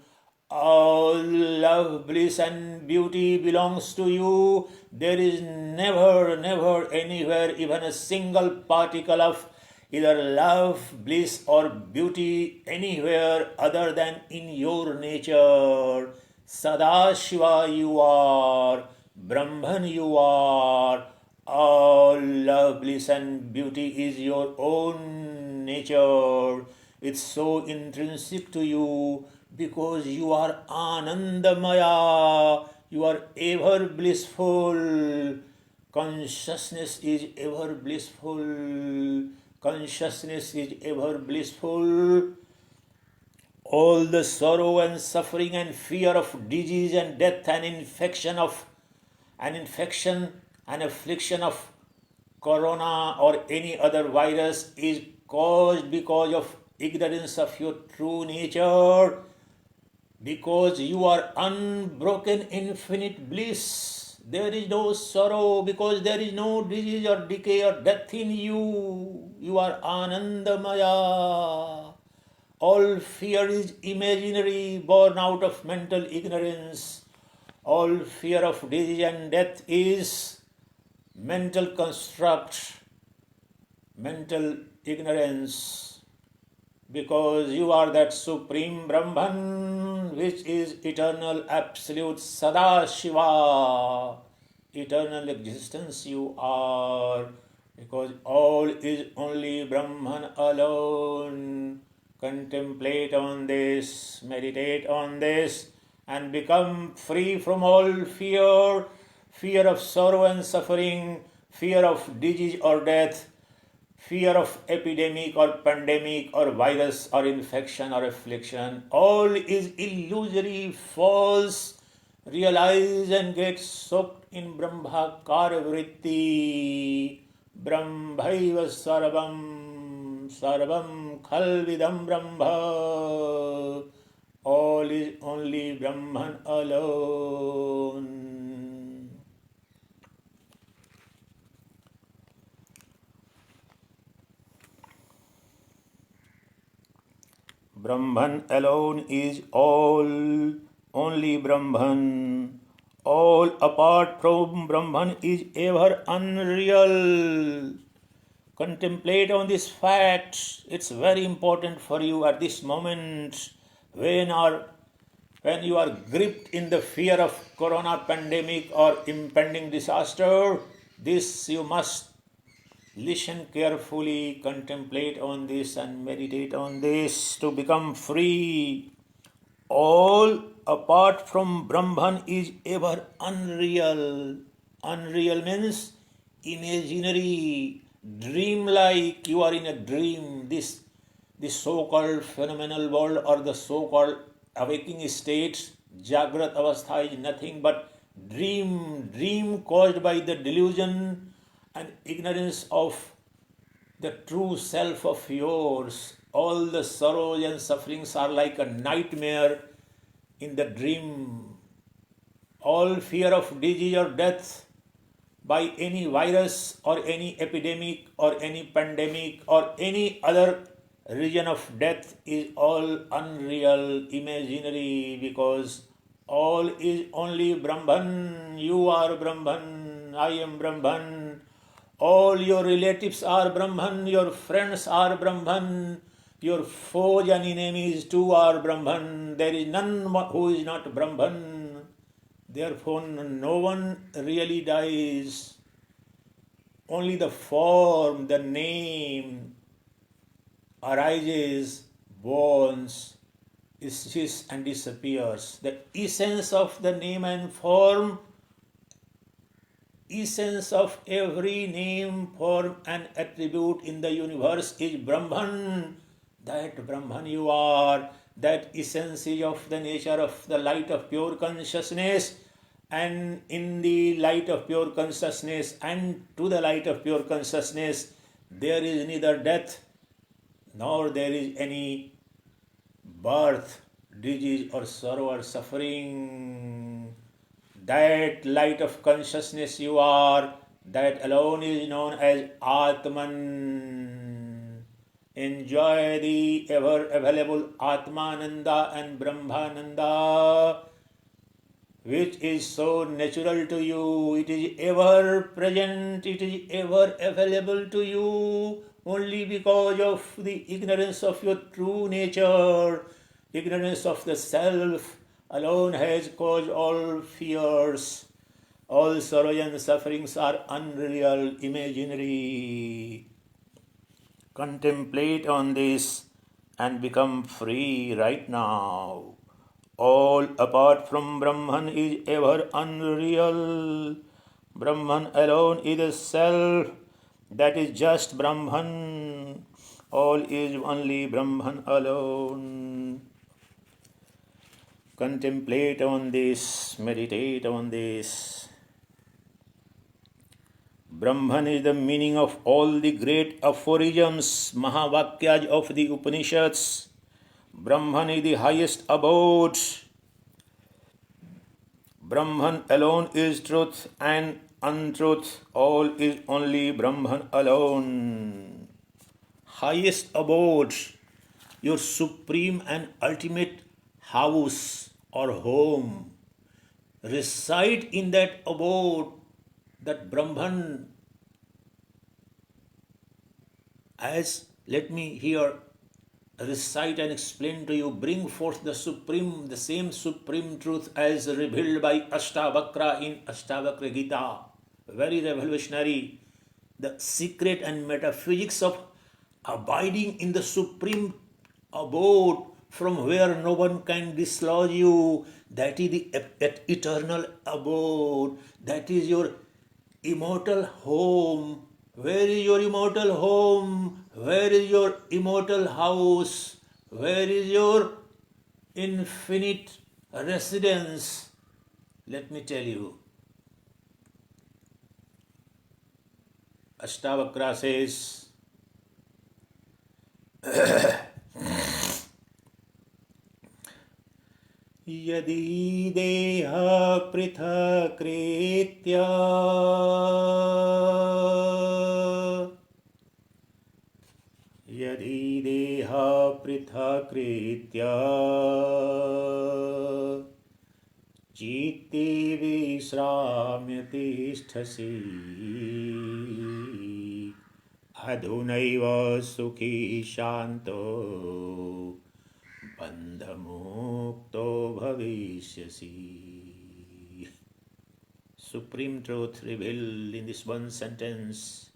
All love, bliss and beauty belongs to you. There is never, never anywhere even a single particle of either love, bliss or beauty anywhere other than in your nature. Sadashiva you are, Brahman you are, all love, bliss and beauty is your own nature. It's so intrinsic to you because you are Anandamaya, you are ever blissful. Consciousness is ever blissful. Consciousness is ever blissful. All the sorrow and suffering and fear of disease and death and infection and affliction of corona or any other virus is caused because of ignorance of your true nature, because you are unbroken infinite bliss. There is no sorrow because there is no disease or decay or death in you. You are Anandamaya. All fear is imaginary, born out of mental ignorance. All fear of disease and death is mental construct, mental ignorance, because you are that supreme Brahman which is eternal, absolute, Sadashiva. Eternal existence you are, because all is only Brahman alone. Contemplate on this, meditate on this, and become free from all fear, fear of sorrow and suffering, fear of disease or death, fear of epidemic or pandemic or virus or infection or affliction. All is illusory, false. Realize and get soaked in Brahmakara Vritti. Brahmaiva Sarvam, Sarvam Khalvidam Brahma. All is only Brahman alone. Brahman alone is all, only Brahman. All apart from Brahman is ever unreal. Contemplate on this fact. It's very important for you at this moment when you are gripped in the fear of corona pandemic or impending disaster. This you must listen carefully, contemplate on this and meditate on this to become free. All apart from Brahman is ever unreal. Unreal means imaginary, dream-like. You are in a dream. This so-called phenomenal world or the so-called awakening states, Jagrat Avastha, is nothing but dream caused by the delusion and ignorance of the true self of yours. All the sorrows and sufferings are like a nightmare in the dream. All fear of disease or death by any virus or any epidemic or any pandemic or any other region of death is all unreal, imaginary, because all is only Brahman. You are Brahman, I am Brahman. All your relatives are Brahman, your friends are Brahman, your foes and enemies too are Brahman. There is none who is not Brahman. Therefore, no one really dies. Only the form, the name arises, borns, ceases and disappears. The essence of the name and form, essence of every name, form and attribute in the universe is Brahman. That Brahman you are, that essence is of the nature of the light of pure consciousness, and in the light of pure consciousness and to the light of pure consciousness there is neither death nor there is any birth, disease or sorrow or suffering. That light of consciousness you are, that alone is known as Atman. Enjoy the ever available Atmananda and Brahmananda, which is so natural to you. It is ever present, it is ever available to you only because of the ignorance of your true nature. Ignorance of the self alone has caused all fears. All sorrow and sufferings are unreal, imaginary. Contemplate on this and become free right now. All apart from Brahman is ever unreal. Brahman alone is the self, that is just Brahman. All is only Brahman alone. Contemplate on this, meditate on this. Brahman is the meaning of all the great aphorisms, Mahavakyas of the Upanishads. Brahman is the highest abode. Brahman alone is truth and untruth. All is only Brahman alone. Highest abode, your supreme and ultimate house or home. Reside in that abode, that Brahman, as let me here recite and explain to you, bring forth the same supreme truth as revealed by Ashtavakra in Ashtavakra Gita. Very revolutionary. The secret and metaphysics of abiding in the supreme abode from where no one can dislodge you. That is the eternal abode. That is your immortal home. Where is your immortal home? Where is your immortal house? Where is your infinite residence? Let me tell you. Ashtavakra says, यदि देह पृथक्कृत्य यदि देह पृथक्कृत्य चित्ते विश्राम्य तिष्ठसि अधुनैव सुखी शान्तो बन्धमुक्तो भविष्यसि. Supreme truth revealed in this one sentence.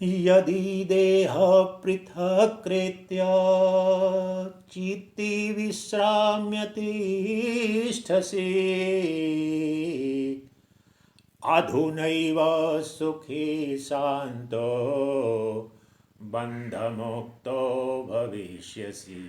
Yadi deha prithakritya chitti visramyati sthasi adhunaiva sukhi santo bandhamukto bhavishyasi.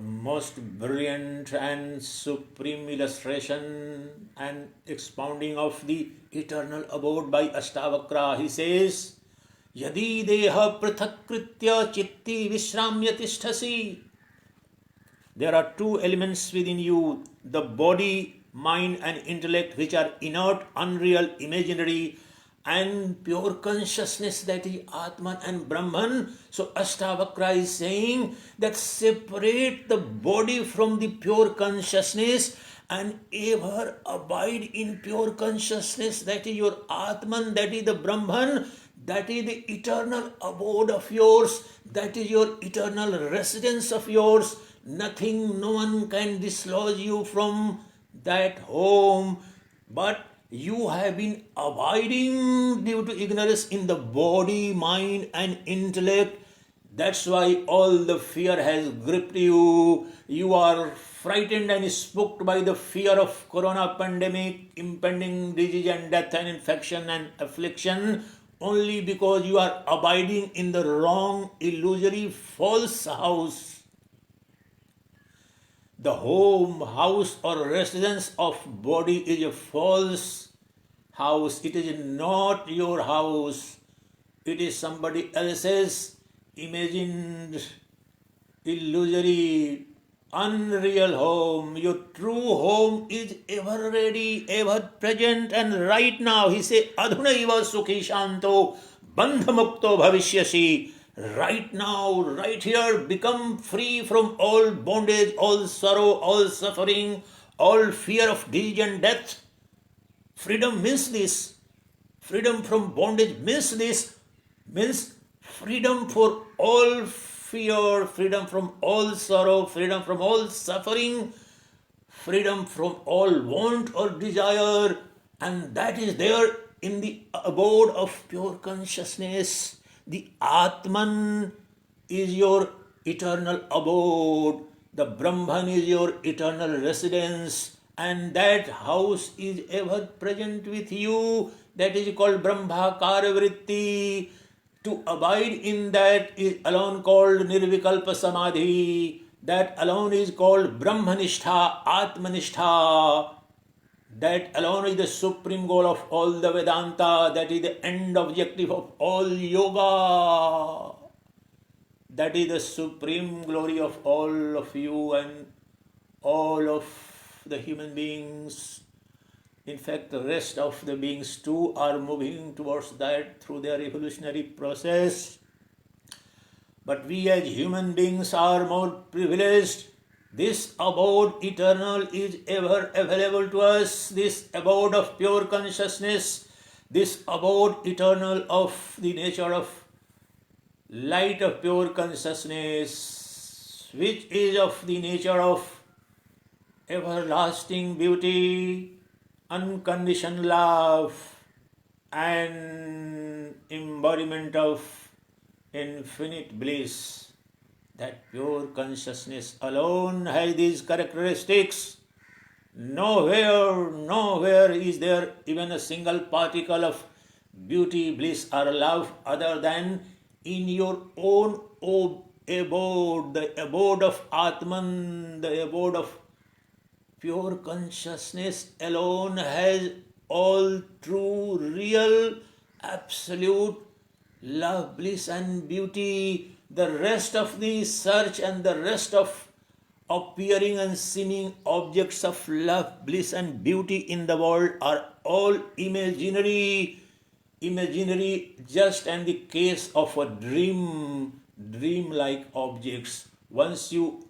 Most brilliant and supreme illustration and expounding of the eternal abode by Ashtavakra. He says, Yadi deha prithakritya chitti visramyati sthasi. There are two elements within you, the body, mind and intellect, which are inert, unreal, imaginary, and pure consciousness, that is Atman and Brahman. So Ashtavakra is saying that separate the body from the pure consciousness and ever abide in pure consciousness, that is your Atman, that is the Brahman, that is the eternal abode of yours, that is your eternal residence of yours. Nothing, no one can dislodge you from that home, but you have been abiding due to ignorance in the body, mind and intellect. That's why all the fear has gripped you. You are frightened and spooked by the fear of corona pandemic, impending disease and death and infection and affliction, only because you are abiding in the wrong, illusory, false house. The home, house or residence of body is a false house. It is not your house. It is somebody else's imagined, illusory, unreal home. Your true home is ever ready, ever present and right now. He says, Adhunaiva sukhi shanto bandhamukto bhavishyasi. Right now, right here, become free from all bondage, all sorrow, all suffering, all fear of disease and death. Freedom means this. Freedom from bondage means this. Means freedom for all fear, freedom from all sorrow, freedom from all suffering, freedom from all want or desire. And that is there in the abode of pure consciousness. The Atman is your eternal abode. The Brahman is your eternal residence. And that house is ever present with you. That is called Brahmakara Vritti. To abide in that is alone called Nirvikalpa Samadhi. That alone is called Brahmanishtha, Atmanishtha. That alone is the supreme goal of all the Vedanta. That is the end objective of all yoga. That is the supreme glory of all of you and all of the human beings. In fact, the rest of the beings too are moving towards that through their evolutionary process. But we as human beings are more privileged. This abode eternal is ever available to us. This abode of pure consciousness, this abode eternal of the nature of light of pure consciousness, which is of the nature of everlasting beauty, unconditioned love, and embodiment of infinite bliss. That pure consciousness alone has these characteristics. Nowhere is there even a single particle of beauty, bliss, or love other than in your own abode, the abode of Atman, the abode of pure consciousness alone has all true, real, absolute love, bliss, and beauty. The rest of the search and the rest of appearing and seeming objects of love, bliss, and beauty in the world are all imaginary just and the case of a dream like objects. Once you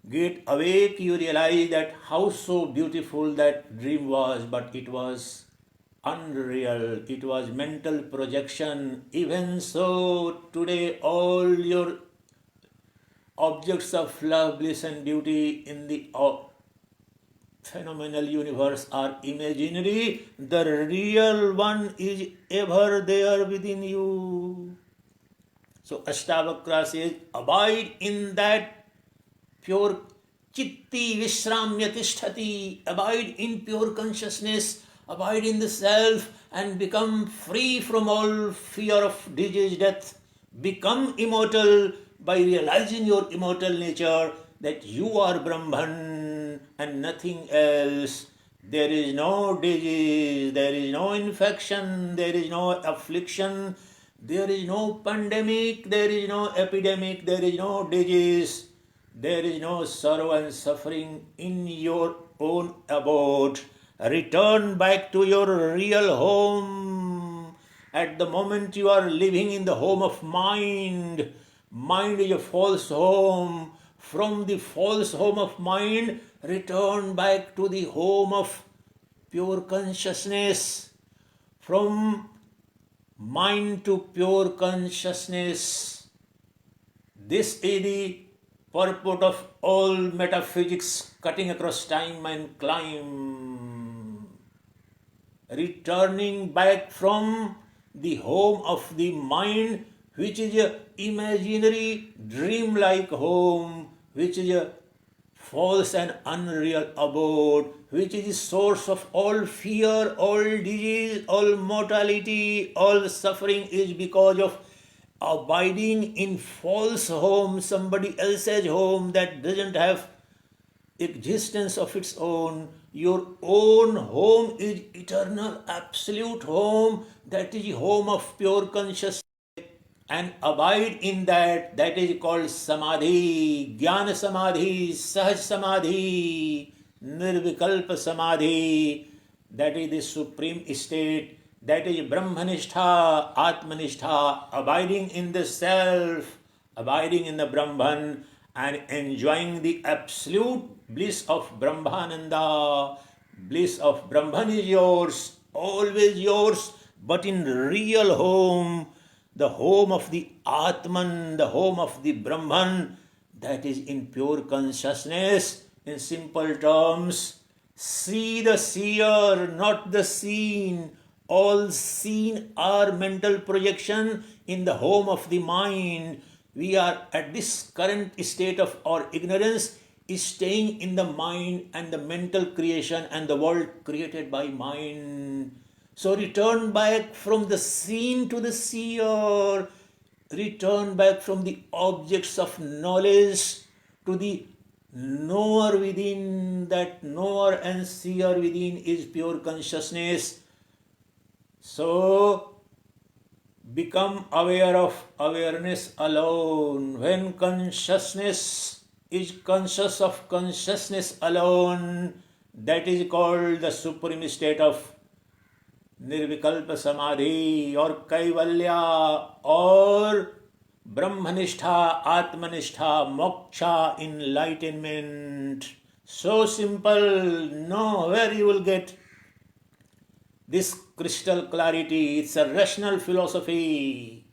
get awake, you realize that how so beautiful that dream was, but it was unreal, it was mental projection. Even so, today, all your objects of love, bliss, and beauty in the phenomenal universe are imaginary. The real one is ever there within you. So Ashtavakra says, abide in that pure chitti vishramya tishtati, abide in pure consciousness, abide in the self, and become free from all fear of disease, death. Become immortal by realizing your immortal nature, that you are Brahman and nothing else. There is no disease, there is no infection, there is no affliction, there is no pandemic, there is no epidemic, there is no disease, there is no sorrow and suffering in your own abode. Return back to your real home. At the moment you are living in the home of mind, mind is a false home. From the false home of mind, return back to the home of pure consciousness. From mind to pure consciousness. This is the purport of all metaphysics cutting across time and clime. Returning back from the home of the mind, which is a imaginary dream-like home, which is a false and unreal abode, which is the source of all fear, all disease, all mortality, all suffering, is because of abiding in false home, somebody else's home that doesn't have existence of its own. Your own home is eternal, absolute home, that is home of pure consciousness, and abide in that. That is called samadhi, jnana samadhi, sahaj samadhi, nirvikalpa samadhi. That is the supreme state. That is brahmanishtha, atmanishtha, abiding in the self, abiding in the Brahman, and enjoying the absolute bliss of Brahmananda. Bliss of Brahman is yours, always yours, but in real home, the home of the Atman, the home of the Brahman, that is in pure consciousness. In simple terms, see the seer, not the seen. All seen are mental projection in the home of the mind. We are at this current state of our ignorance is staying in the mind and the mental creation and the world created by mind. So return back from the seen to the seer. Return back from the objects of knowledge to the knower within. That knower and seer within is pure consciousness. So become aware of awareness alone. When consciousness is conscious of consciousness alone, that is called the supreme state of Nirvikalpa Samadhi or Kaivalya or Brahmanishtha, Atmanishtha, Moksha, enlightenment. So simple, nowhere you will get this crystal clarity. It's a rational philosophy.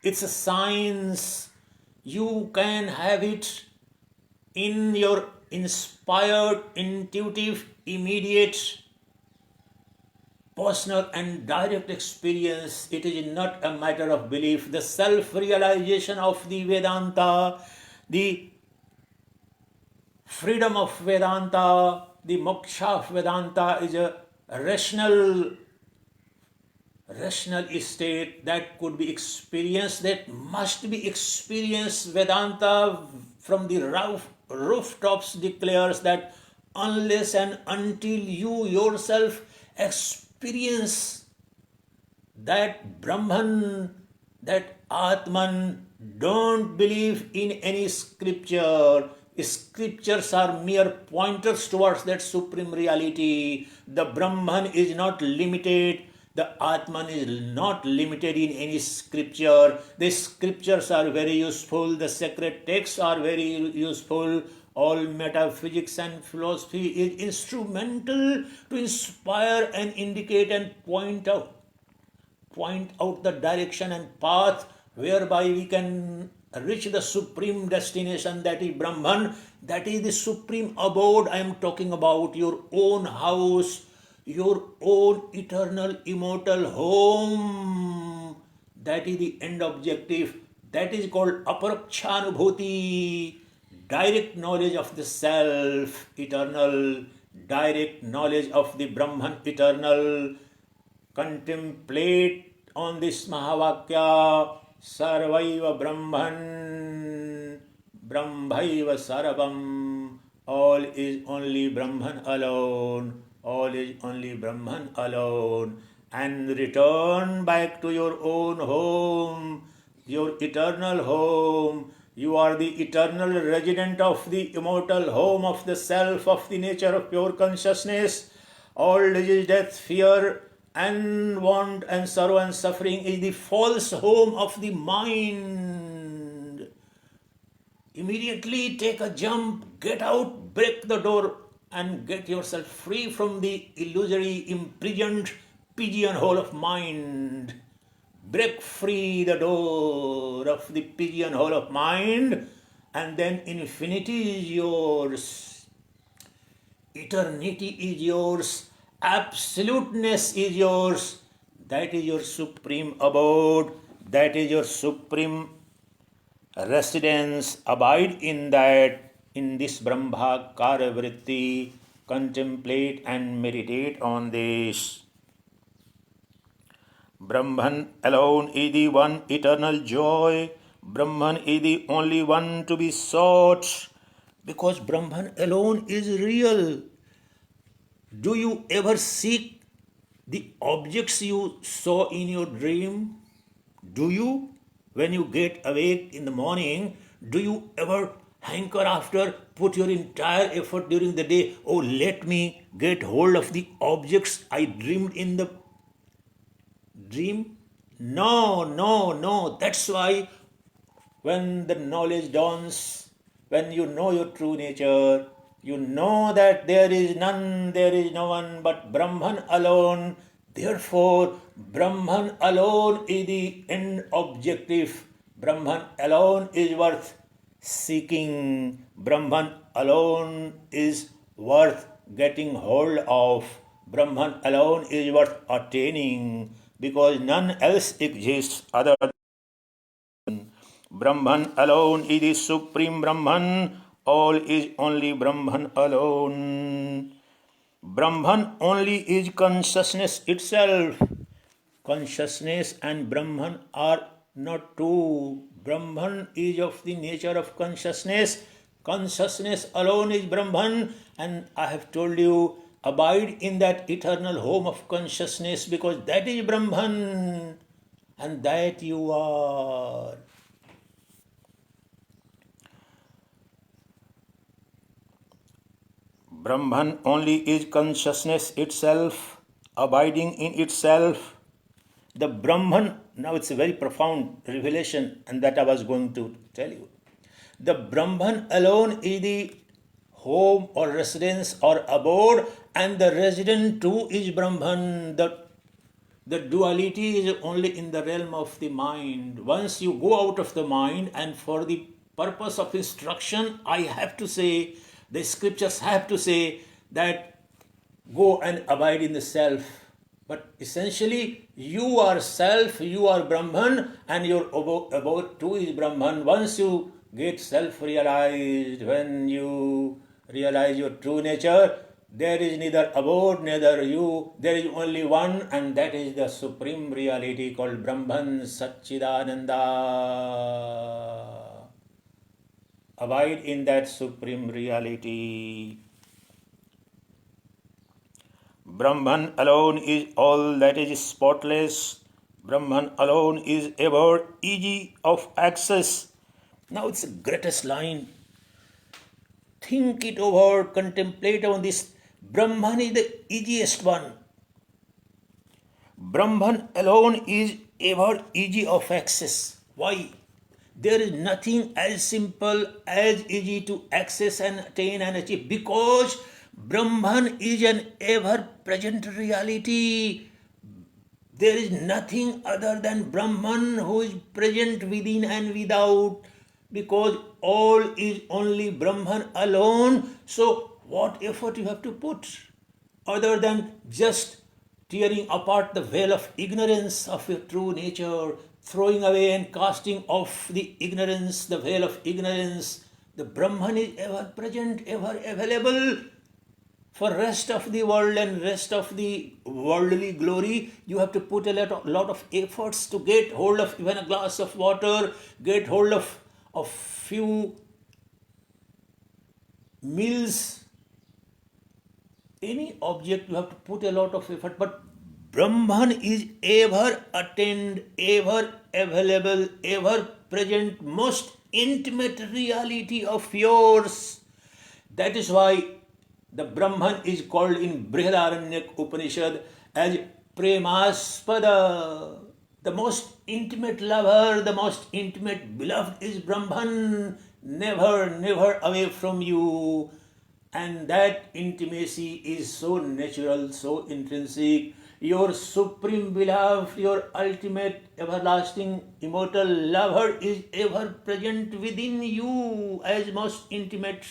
It's a science. You can have it in your inspired, intuitive, immediate personal and direct experience. It is not a matter of belief. The self-realization of the Vedanta, the freedom of Vedanta, the moksha of Vedanta is a rational state that could be experienced, that must be experienced. Vedanta from the rooftops declares that unless and until you yourself experience that Brahman, that Atman, don't believe in any scripture. Scriptures are mere pointers towards that supreme reality. The Brahman is not limited. The Atman is not limited in any scripture. The scriptures are very useful. The sacred texts are very useful. All metaphysics and philosophy is instrumental to inspire and indicate and point out the direction and path whereby we can reach the supreme destination, that is Brahman, that is the supreme abode. I am talking about your own house, your own eternal immortal home. That is the end objective. That is called aparakshanubhuti, direct knowledge of the self, eternal, direct knowledge of the Brahman, eternal. Contemplate on this Mahavakya, Sarvaiva Brahman, Brahmaiva Sarvam, all is only Brahman alone, all is only Brahman alone, and return back to your own home, your eternal home. You are the eternal resident of the immortal home of the self, of the nature of pure consciousness. All disease, death, fear, and want and sorrow and suffering is the false home of the mind. Immediately take a jump, get out, break the door, and get yourself free from the illusory, imprisoned pigeonhole of mind. Break free the door of the pigeonhole of mind, and then infinity is yours. Eternity is yours. Absoluteness is yours. That is your supreme abode. That is your supreme residence. Abide in that, in this Brahmakara Vritti. Contemplate and meditate on this. Brahman alone is the one eternal joy. Brahman is the only one to be sought, because Brahman alone is real. Do you ever seek the objects you saw in your dream? Do you? When you get awake in the morning, do you ever hanker after, put your entire effort during the day, oh, let me get hold of the objects I dreamed in the dream? No. That's why when the knowledge dawns, when you know your true nature, you know that there is none, there is no one but Brahman alone. Therefore, Brahman alone is the end objective. Brahman alone is worth seeking. Brahman alone is worth getting hold of. Brahman alone is worth attaining, because none else exists other than Brahman alone is the supreme Brahman. All is only Brahman alone. Brahman only is consciousness itself. Consciousness and Brahman are not two. Brahman is of the nature of consciousness. Consciousness alone is Brahman, and I have told you, abide in that eternal home of consciousness, because that is Brahman, and that you are. Brahman only is consciousness itself, abiding in itself. The Brahman, now it's a very profound revelation, and that I was going to tell you. The Brahman alone is the home or residence or abode, and the resident too is Brahman. The duality is only in the realm of the mind. Once you go out of the mind, and for the purpose of instruction, I have to say, the scriptures have to say that go and abide in the self. But essentially, you are self, you are Brahman, and your abode too is Brahman. Once you get self realized, when you realize your true nature, there is neither abode, neither you, there is only one, and that is the supreme reality called Brahman Satchidananda. Abide in that supreme reality. Brahman alone is all that is spotless. Brahman alone is ever easy of access. Now it's the greatest line. Think it over, contemplate on this. Brahman is the easiest one. Brahman alone is ever easy of access. Why? There is nothing as simple as easy to access and attain and achieve, because Brahman is an ever present reality. There is nothing other than Brahman who is present within and without, because all is only Brahman alone. So, what effort you have to put other than just tearing apart the veil of ignorance of your true nature, throwing away and casting off the ignorance, the veil of ignorance? The Brahman is ever present, ever available. For rest of the world and rest of the worldly glory, you have to put a lot of efforts to get hold of even a glass of water, get hold of few meals. Any object you have to put a lot of effort, but Brahman is ever attained, ever available, ever present, most intimate reality of yours. That is why the Brahman is called in Brihadaranyaka Upanishad as Premaspada. The most intimate lover, the most intimate beloved is Brahman, never away from you. And that intimacy is so natural, so intrinsic. Your supreme beloved, your ultimate, everlasting, immortal lover is ever present within you as most intimate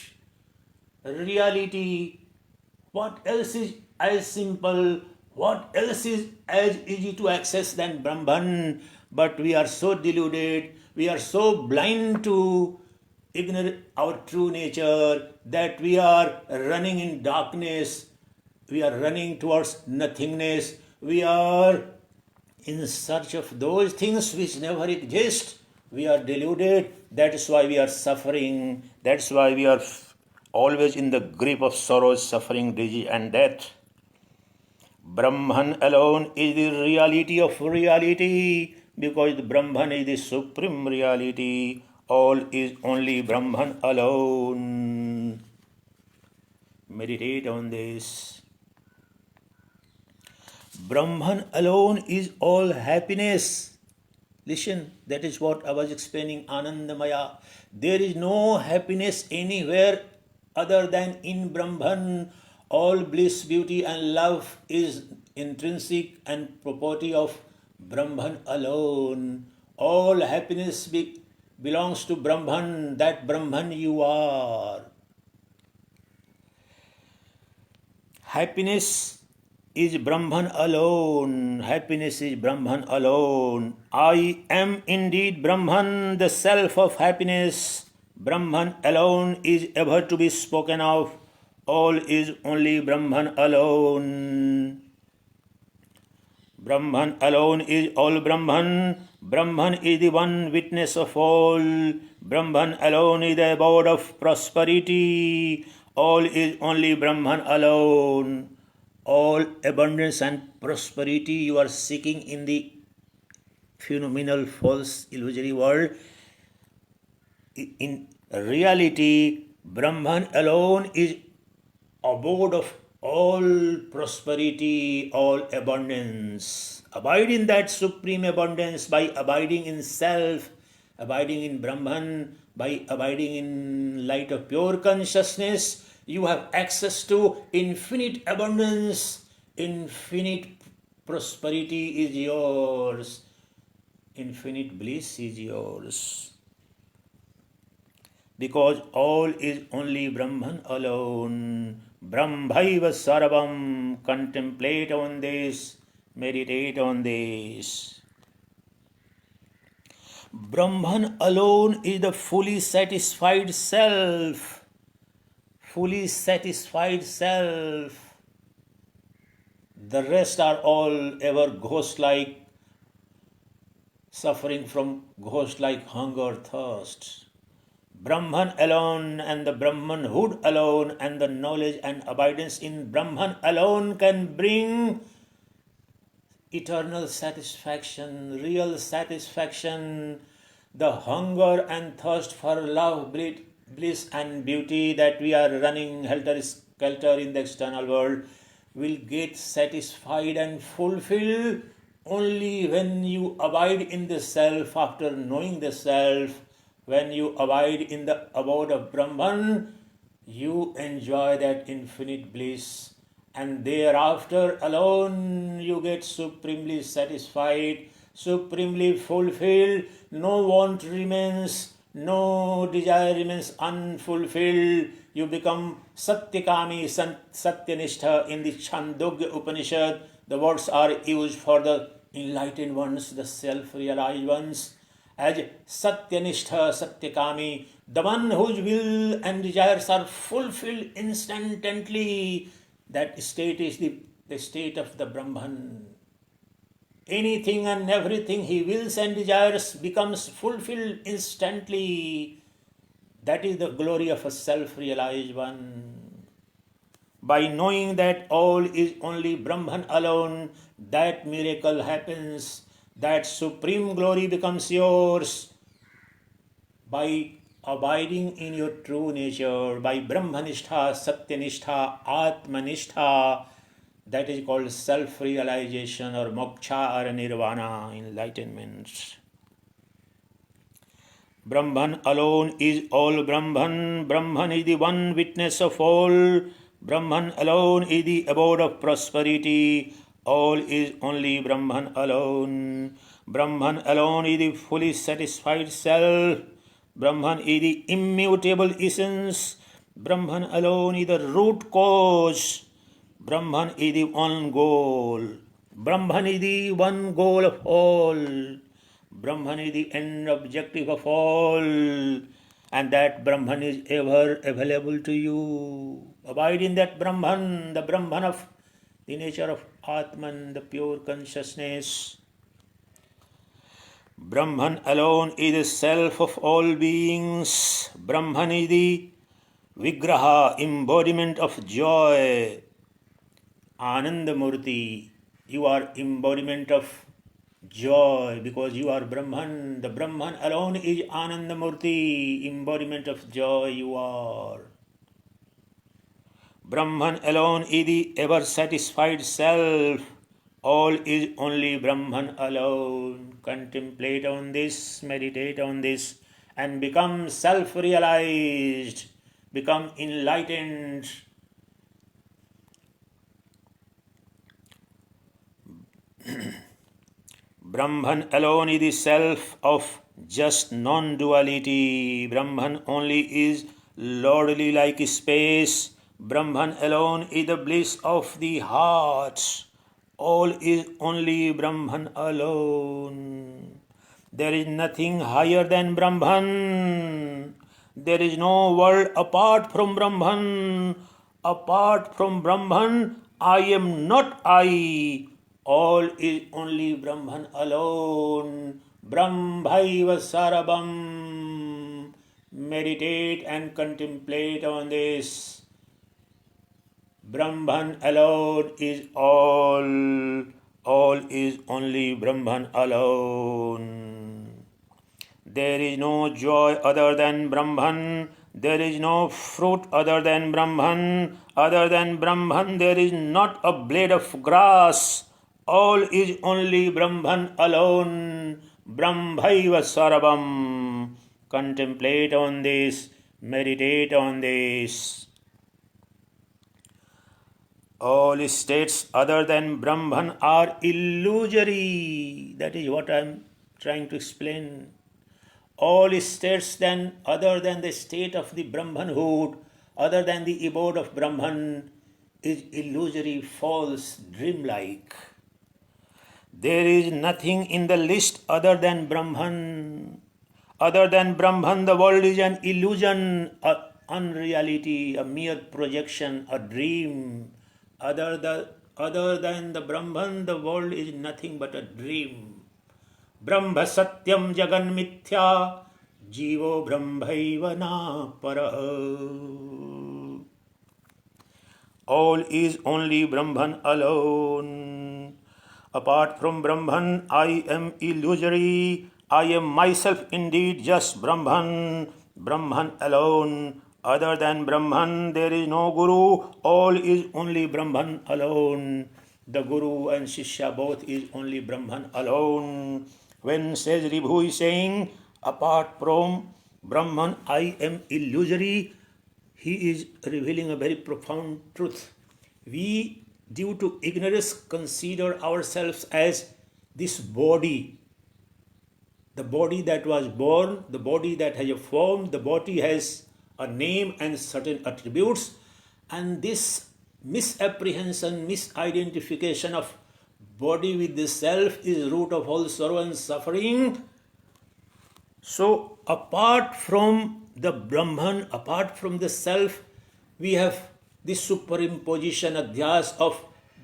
reality. What else is as simple? What else is as easy to access than Brahman? But we are so deluded, we are so blind to ignore our true nature that we are running in darkness, we are running towards nothingness, we are in search of those things which never exist. We are deluded, that is why we are suffering, that's why we are always in the grip of sorrow, suffering, disease, and death. Brahman alone is the reality of reality, because Brahman is the supreme reality. All is only Brahman alone. Meditate on this. Brahman alone is all happiness. Listen, that is what I was explaining, Anandamaya. There is no happiness anywhere other than in Brahman. All bliss, beauty, and love is intrinsic and property of Brahman alone. All happiness belongs to Brahman, that Brahman you are. Happiness is Brahman alone. Happiness is Brahman alone. I am indeed Brahman, the self of happiness. Brahman alone is ever to be spoken of. All is only Brahman alone. Brahman alone is all Brahman. Brahman is the one witness of all. Brahman alone is the abode of prosperity. All is only Brahman alone. All abundance and prosperity you are seeking in the phenomenal, false, illusory world, in reality, Brahman alone is abode of all prosperity, all abundance. Abide in that supreme abundance by abiding in self, abiding in Brahman, by abiding in light of pure consciousness. You have access to infinite abundance, infinite prosperity is yours, infinite bliss is yours. Because all is only Brahman alone. Brahmaiva Sarvam. Contemplate on this. Meditate on this. Brahman alone is the fully satisfied self. Fully satisfied self. The rest are all ever ghost-like, suffering from ghost-like hunger, thirst. Brahman alone and the Brahmanhood alone and the knowledge and abidance in Brahman alone can bring eternal satisfaction, real satisfaction. The hunger and thirst for love, bliss and beauty that we are running helter-skelter in the external world will get satisfied and fulfilled only when you abide in the self after knowing the self. When you abide in the abode of Brahman, you enjoy that infinite bliss, and thereafter alone you get supremely satisfied, supremely fulfilled. No want remains, no desire remains unfulfilled. You become Satyakami, Satyanistha. In the Chandogya Upanishad, the words are used for the enlightened ones, the self-realized ones, as Satyanistha, Satyakami, the one whose will and desires are fulfilled instantly. That state is the state of the Brahman. Anything and everything he wills and desires becomes fulfilled instantly. That is the glory of a self-realized one. By knowing that all is only Brahman alone, that miracle happens. That supreme glory becomes yours by abiding in your true nature, by Brahmanistha, Satyanistha, Atmanistha. That is called self-realization or moksha or nirvana, enlightenment. Brahman alone is all Brahman. Brahman is the one witness of all. Brahman alone is the abode of prosperity. All is only Brahman alone. Brahman alone is the fully satisfied self. Brahman is the immutable essence. Brahman alone is the root cause. Brahman is the one goal. Brahman is the one goal of all. Brahman is the end objective of all. And that Brahman is ever available to you. Abide in that Brahman, the Brahman of the nature of Atman, the pure consciousness. Brahman alone is the self of all beings. Brahman is the Vigraha, embodiment of joy. Anandamurti, you are embodiment of joy because you are Brahman. The Brahman alone is Anandamurti, embodiment of joy you are. Brahman alone is the ever satisfied self. All is only Brahman alone. Contemplate on this, meditate on this, and become self-realized, become enlightened. Brahman alone is the self of just non-duality. Brahman only is lordly like space. Brahman alone is the bliss of the heart. All is only Brahman alone. There is nothing higher than Brahman. There is no world apart from Brahman. Apart from Brahman, I am not I. All is only Brahman alone. Brahmaiva sarabam. Meditate and contemplate on this. Brahman alone is all. All is only Brahman alone. There is no joy other than Brahman. There is no fruit other than Brahman. Other than Brahman, there is not a blade of grass. All is only Brahman alone. Brahmaiva sarabam. Contemplate on this. Meditate on this. All states other than Brahman are illusory. That is what I am trying to explain. All states then other than the state of the Brahmanhood, other than the abode of Brahman, is illusory, false, dreamlike. There is nothing in the list other than Brahman. Other than Brahman, the world is an illusion, an unreality, a mere projection, a dream. Other than the Brahman, the world is nothing but a dream. Brahma satyam jagan mithya, jivo brahmaiva na paraha. All is only Brahman alone. Apart from Brahman, I am illusory. I am myself indeed just Brahman. Brahman alone. Other than Brahman, there is no Guru. All is only Brahman alone. The Guru and Shishya both is only Brahman alone. When says Ribhu is saying, apart from Brahman, I am illusory, he is revealing a very profound truth. We, due to ignorance, consider ourselves as this body. The body that was born, the body that has a form, the body has a name and certain attributes. And this misapprehension, misidentification of body with the self is root of all sorrow and suffering. So, apart from the Brahman, apart from the self, we have this superimposition, adhyas of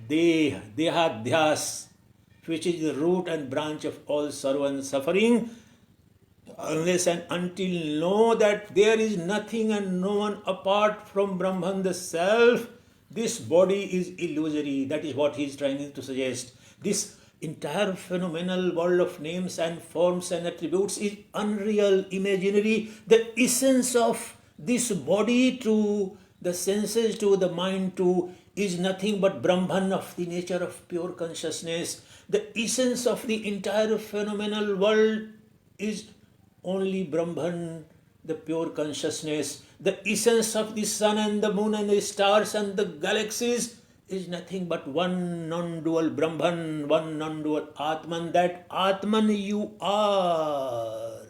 dehadhyas, which is the root and branch of all sorrow and suffering. Unless and until know that there is nothing and no one apart from Brahman, the self, this body is illusory. That is what he is trying to suggest. This entire phenomenal world of names and forms and attributes is unreal, imaginary. The essence of this body to the senses, to the mind, to is nothing but Brahman, of the nature of pure consciousness. The essence of the entire phenomenal world is only Brahman, the pure consciousness. The essence of the sun and the moon and the stars and the galaxies is nothing but one non-dual Brahman, one non-dual Atman. That Atman you are.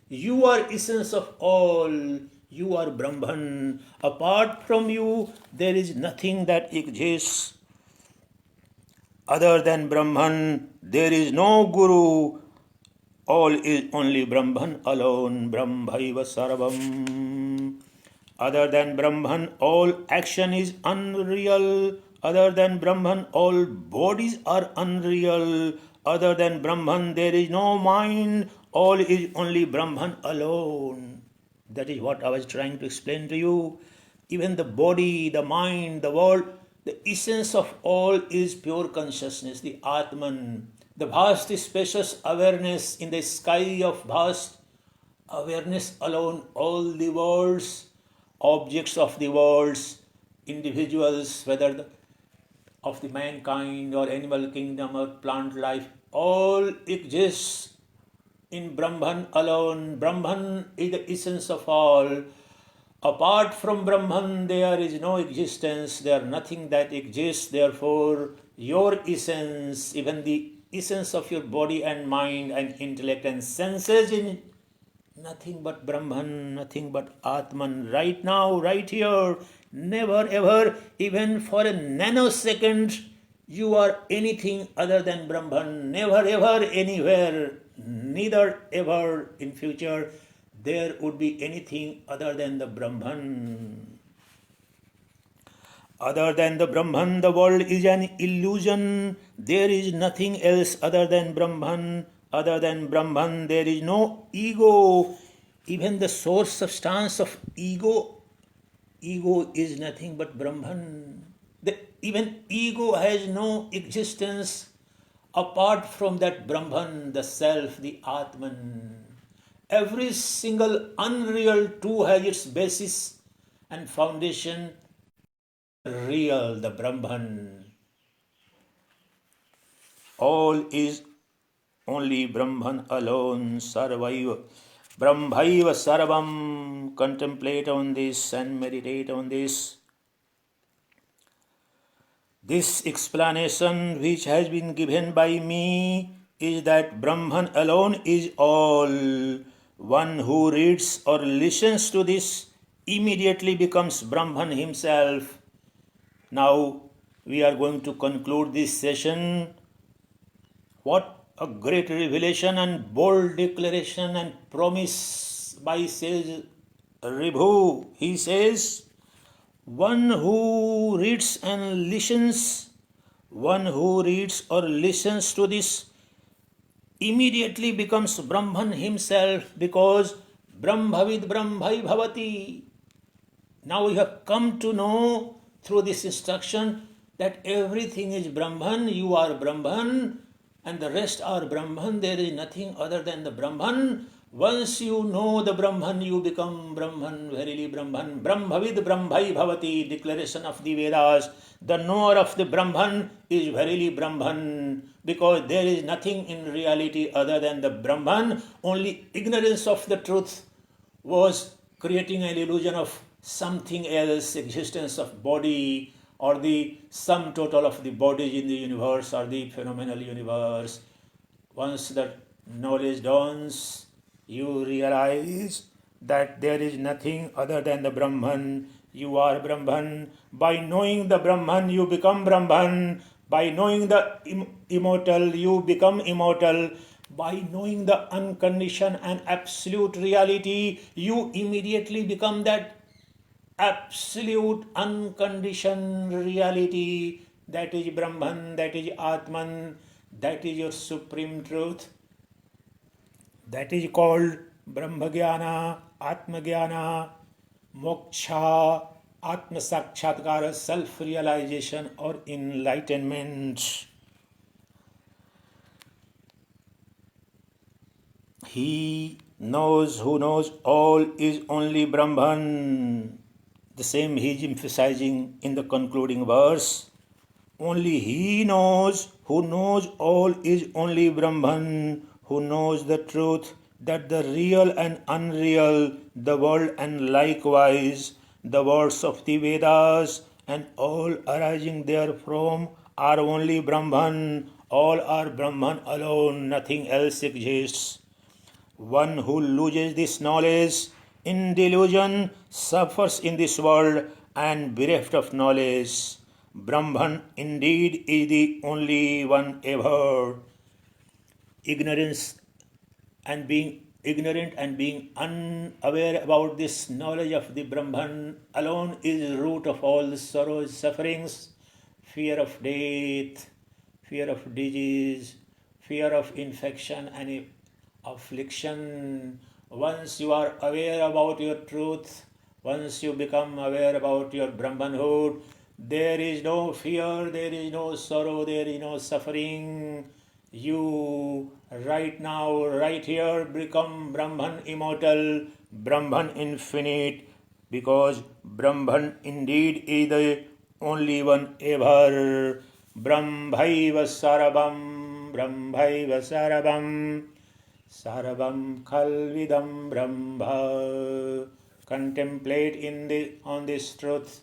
You are essence of all. You are Brahman. Apart from you, there is nothing that exists. Other than Brahman, there is no Guru. All is only Brahman alone. Brahmaiva sarvam. Other than Brahman, all action is unreal. Other than Brahman, all bodies are unreal. Other than Brahman, there is no mind. All is only Brahman alone. That is what I was trying to explain to you. Even the body, the mind, the world, the essence of all is pure consciousness, the Atman. The vast spacious awareness in the sky of vast awareness alone, all the worlds, objects of the worlds, individuals, whether of the mankind or animal kingdom or plant life, all exists in Brahman alone. Brahman is the essence of all. Apart from Brahman, there is no existence, there is nothing that exists. Therefore, your essence, even the essence of your body and mind and intellect and senses, in nothing but Brahman, nothing but Atman. Right now, right here, never ever, even for a nanosecond, you are anything other than Brahman. Never ever, anywhere, neither ever in future, there would be anything other than the Brahman. Other than the Brahman, the world is an illusion. There is nothing else other than Brahman. Other than Brahman, there is no ego. Even the source substance of ego is nothing but Brahman. Even ego has no existence apart from that Brahman, the self, the Atman. Every single unreal too has its basis and foundation real, the Brahman. All is only Brahman alone. Sarvaiva. Brahmaiva sarvam. Contemplate on this and meditate on this. This explanation which has been given by me is that Brahman alone is all. One who reads or listens to this immediately becomes Brahman himself. Now we are going to conclude this session What a great revelation and bold declaration and promise by says Ribhu. He says, one who reads and listens, one who reads or listens to this immediately becomes Brahman himself, because Brahmavid Brahmai Bhavati. Now we have come to know through this instruction that everything is Brahman, you are Brahman, and the rest are Brahman. There is nothing other than the Brahman. Once you know the Brahman, you become Brahman, verily Brahman. Brahmavid Brahmai Bhavati, declaration of the Vedas. The knower of the Brahman is verily Brahman, because there is nothing in reality other than the Brahman. Only ignorance of the truth was creating an illusion of something else, existence of body, or the sum total of the bodies in the universe, or the phenomenal universe. Once that knowledge dawns, you realize that there is nothing other than the Brahman. You are Brahman. By knowing the Brahman, you become Brahman. By knowing the immortal, you become immortal. By knowing the unconditioned and absolute reality, you immediately become that absolute unconditioned reality. That is Brahman, that is Atman, that is your supreme truth. That is called Brahmagyana, Atmagyana, Moksha, Atma Sakshatkara, self realization or enlightenment. He knows who knows all is only Brahman. The same he is emphasizing in the concluding verse. Only he knows who knows all is only Brahman, who knows the truth that the real and unreal, the world and likewise the words of the Vedas and all arising therefrom are only Brahman. All are Brahman alone, nothing else exists. One who loses this knowledge in delusion suffers in this world and bereft of knowledge. Brahman indeed is the only one ever. Ignorance and being ignorant and being unaware about this knowledge of the Brahman alone is the root of all the sorrows, sufferings, fear of death, fear of disease, fear of infection and affliction. Once you are aware about your truth, once you become aware about your Brahmanhood, there is no fear, there is no sorrow, there is no suffering. You right now, right here, become Brahman immortal, Brahman infinite, because Brahman indeed is the only one ever. Brahmaiva Sarabam, Brahmaiva Sarabam. Sarvam Khalvidam Brahma. Contemplate on this truth,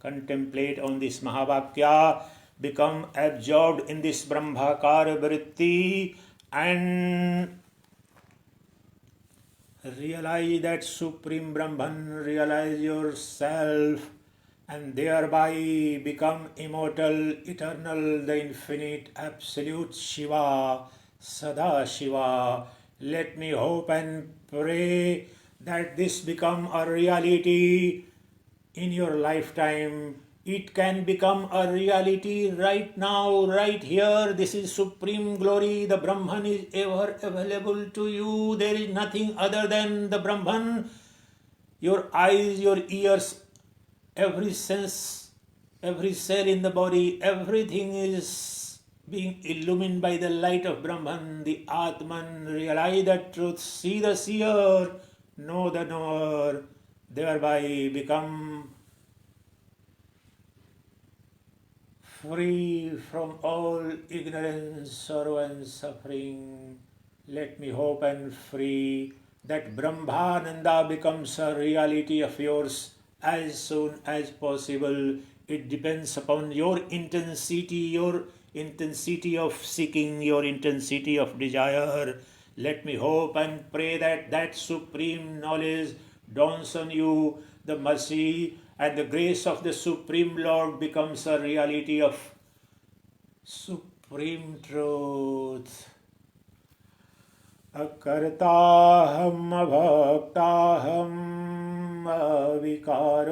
contemplate on this Mahavakya, become absorbed in this Brahmakara Vritti and realize that Supreme Brahman, realize yourself and thereby become immortal, eternal, the infinite, absolute Shiva, Sada Shiva. Let me hope and pray that this become a reality in your lifetime. It can become a reality right now, right here. This is supreme glory. The Brahman is ever available to you. There is nothing other than the Brahman. Your eyes, your ears, every sense, every cell in the body, everything is being illumined by the light of Brahman, the Atman. Realize the truth, see the seer, know the knower, thereby become free from all ignorance, sorrow and suffering. Let me hope and free that Brahmananda becomes a reality of yours as soon as possible. It depends upon your intensity of seeking, your intensity of desire. Let me hope and pray that that supreme knowledge dawns on you, the mercy and the grace of the Supreme Lord becomes a reality of supreme supreme truth. अकर्ताहम् अभोक्ताहम् अविकारोऽहमक्रियः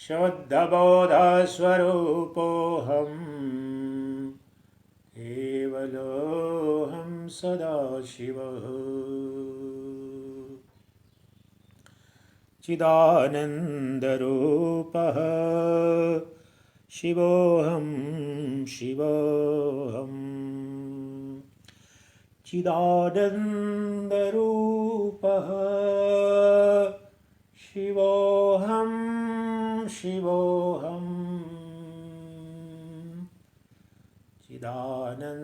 शुद्धबोधस्वरूपोऽहम् केवलोऽहं सदाशिवः चिदानन्दरूपः शिवोऽहं शिवोऽहम् चिदानन्दरूपः शिवोऽहं शिवोऽहम् चिदानन्दरूपः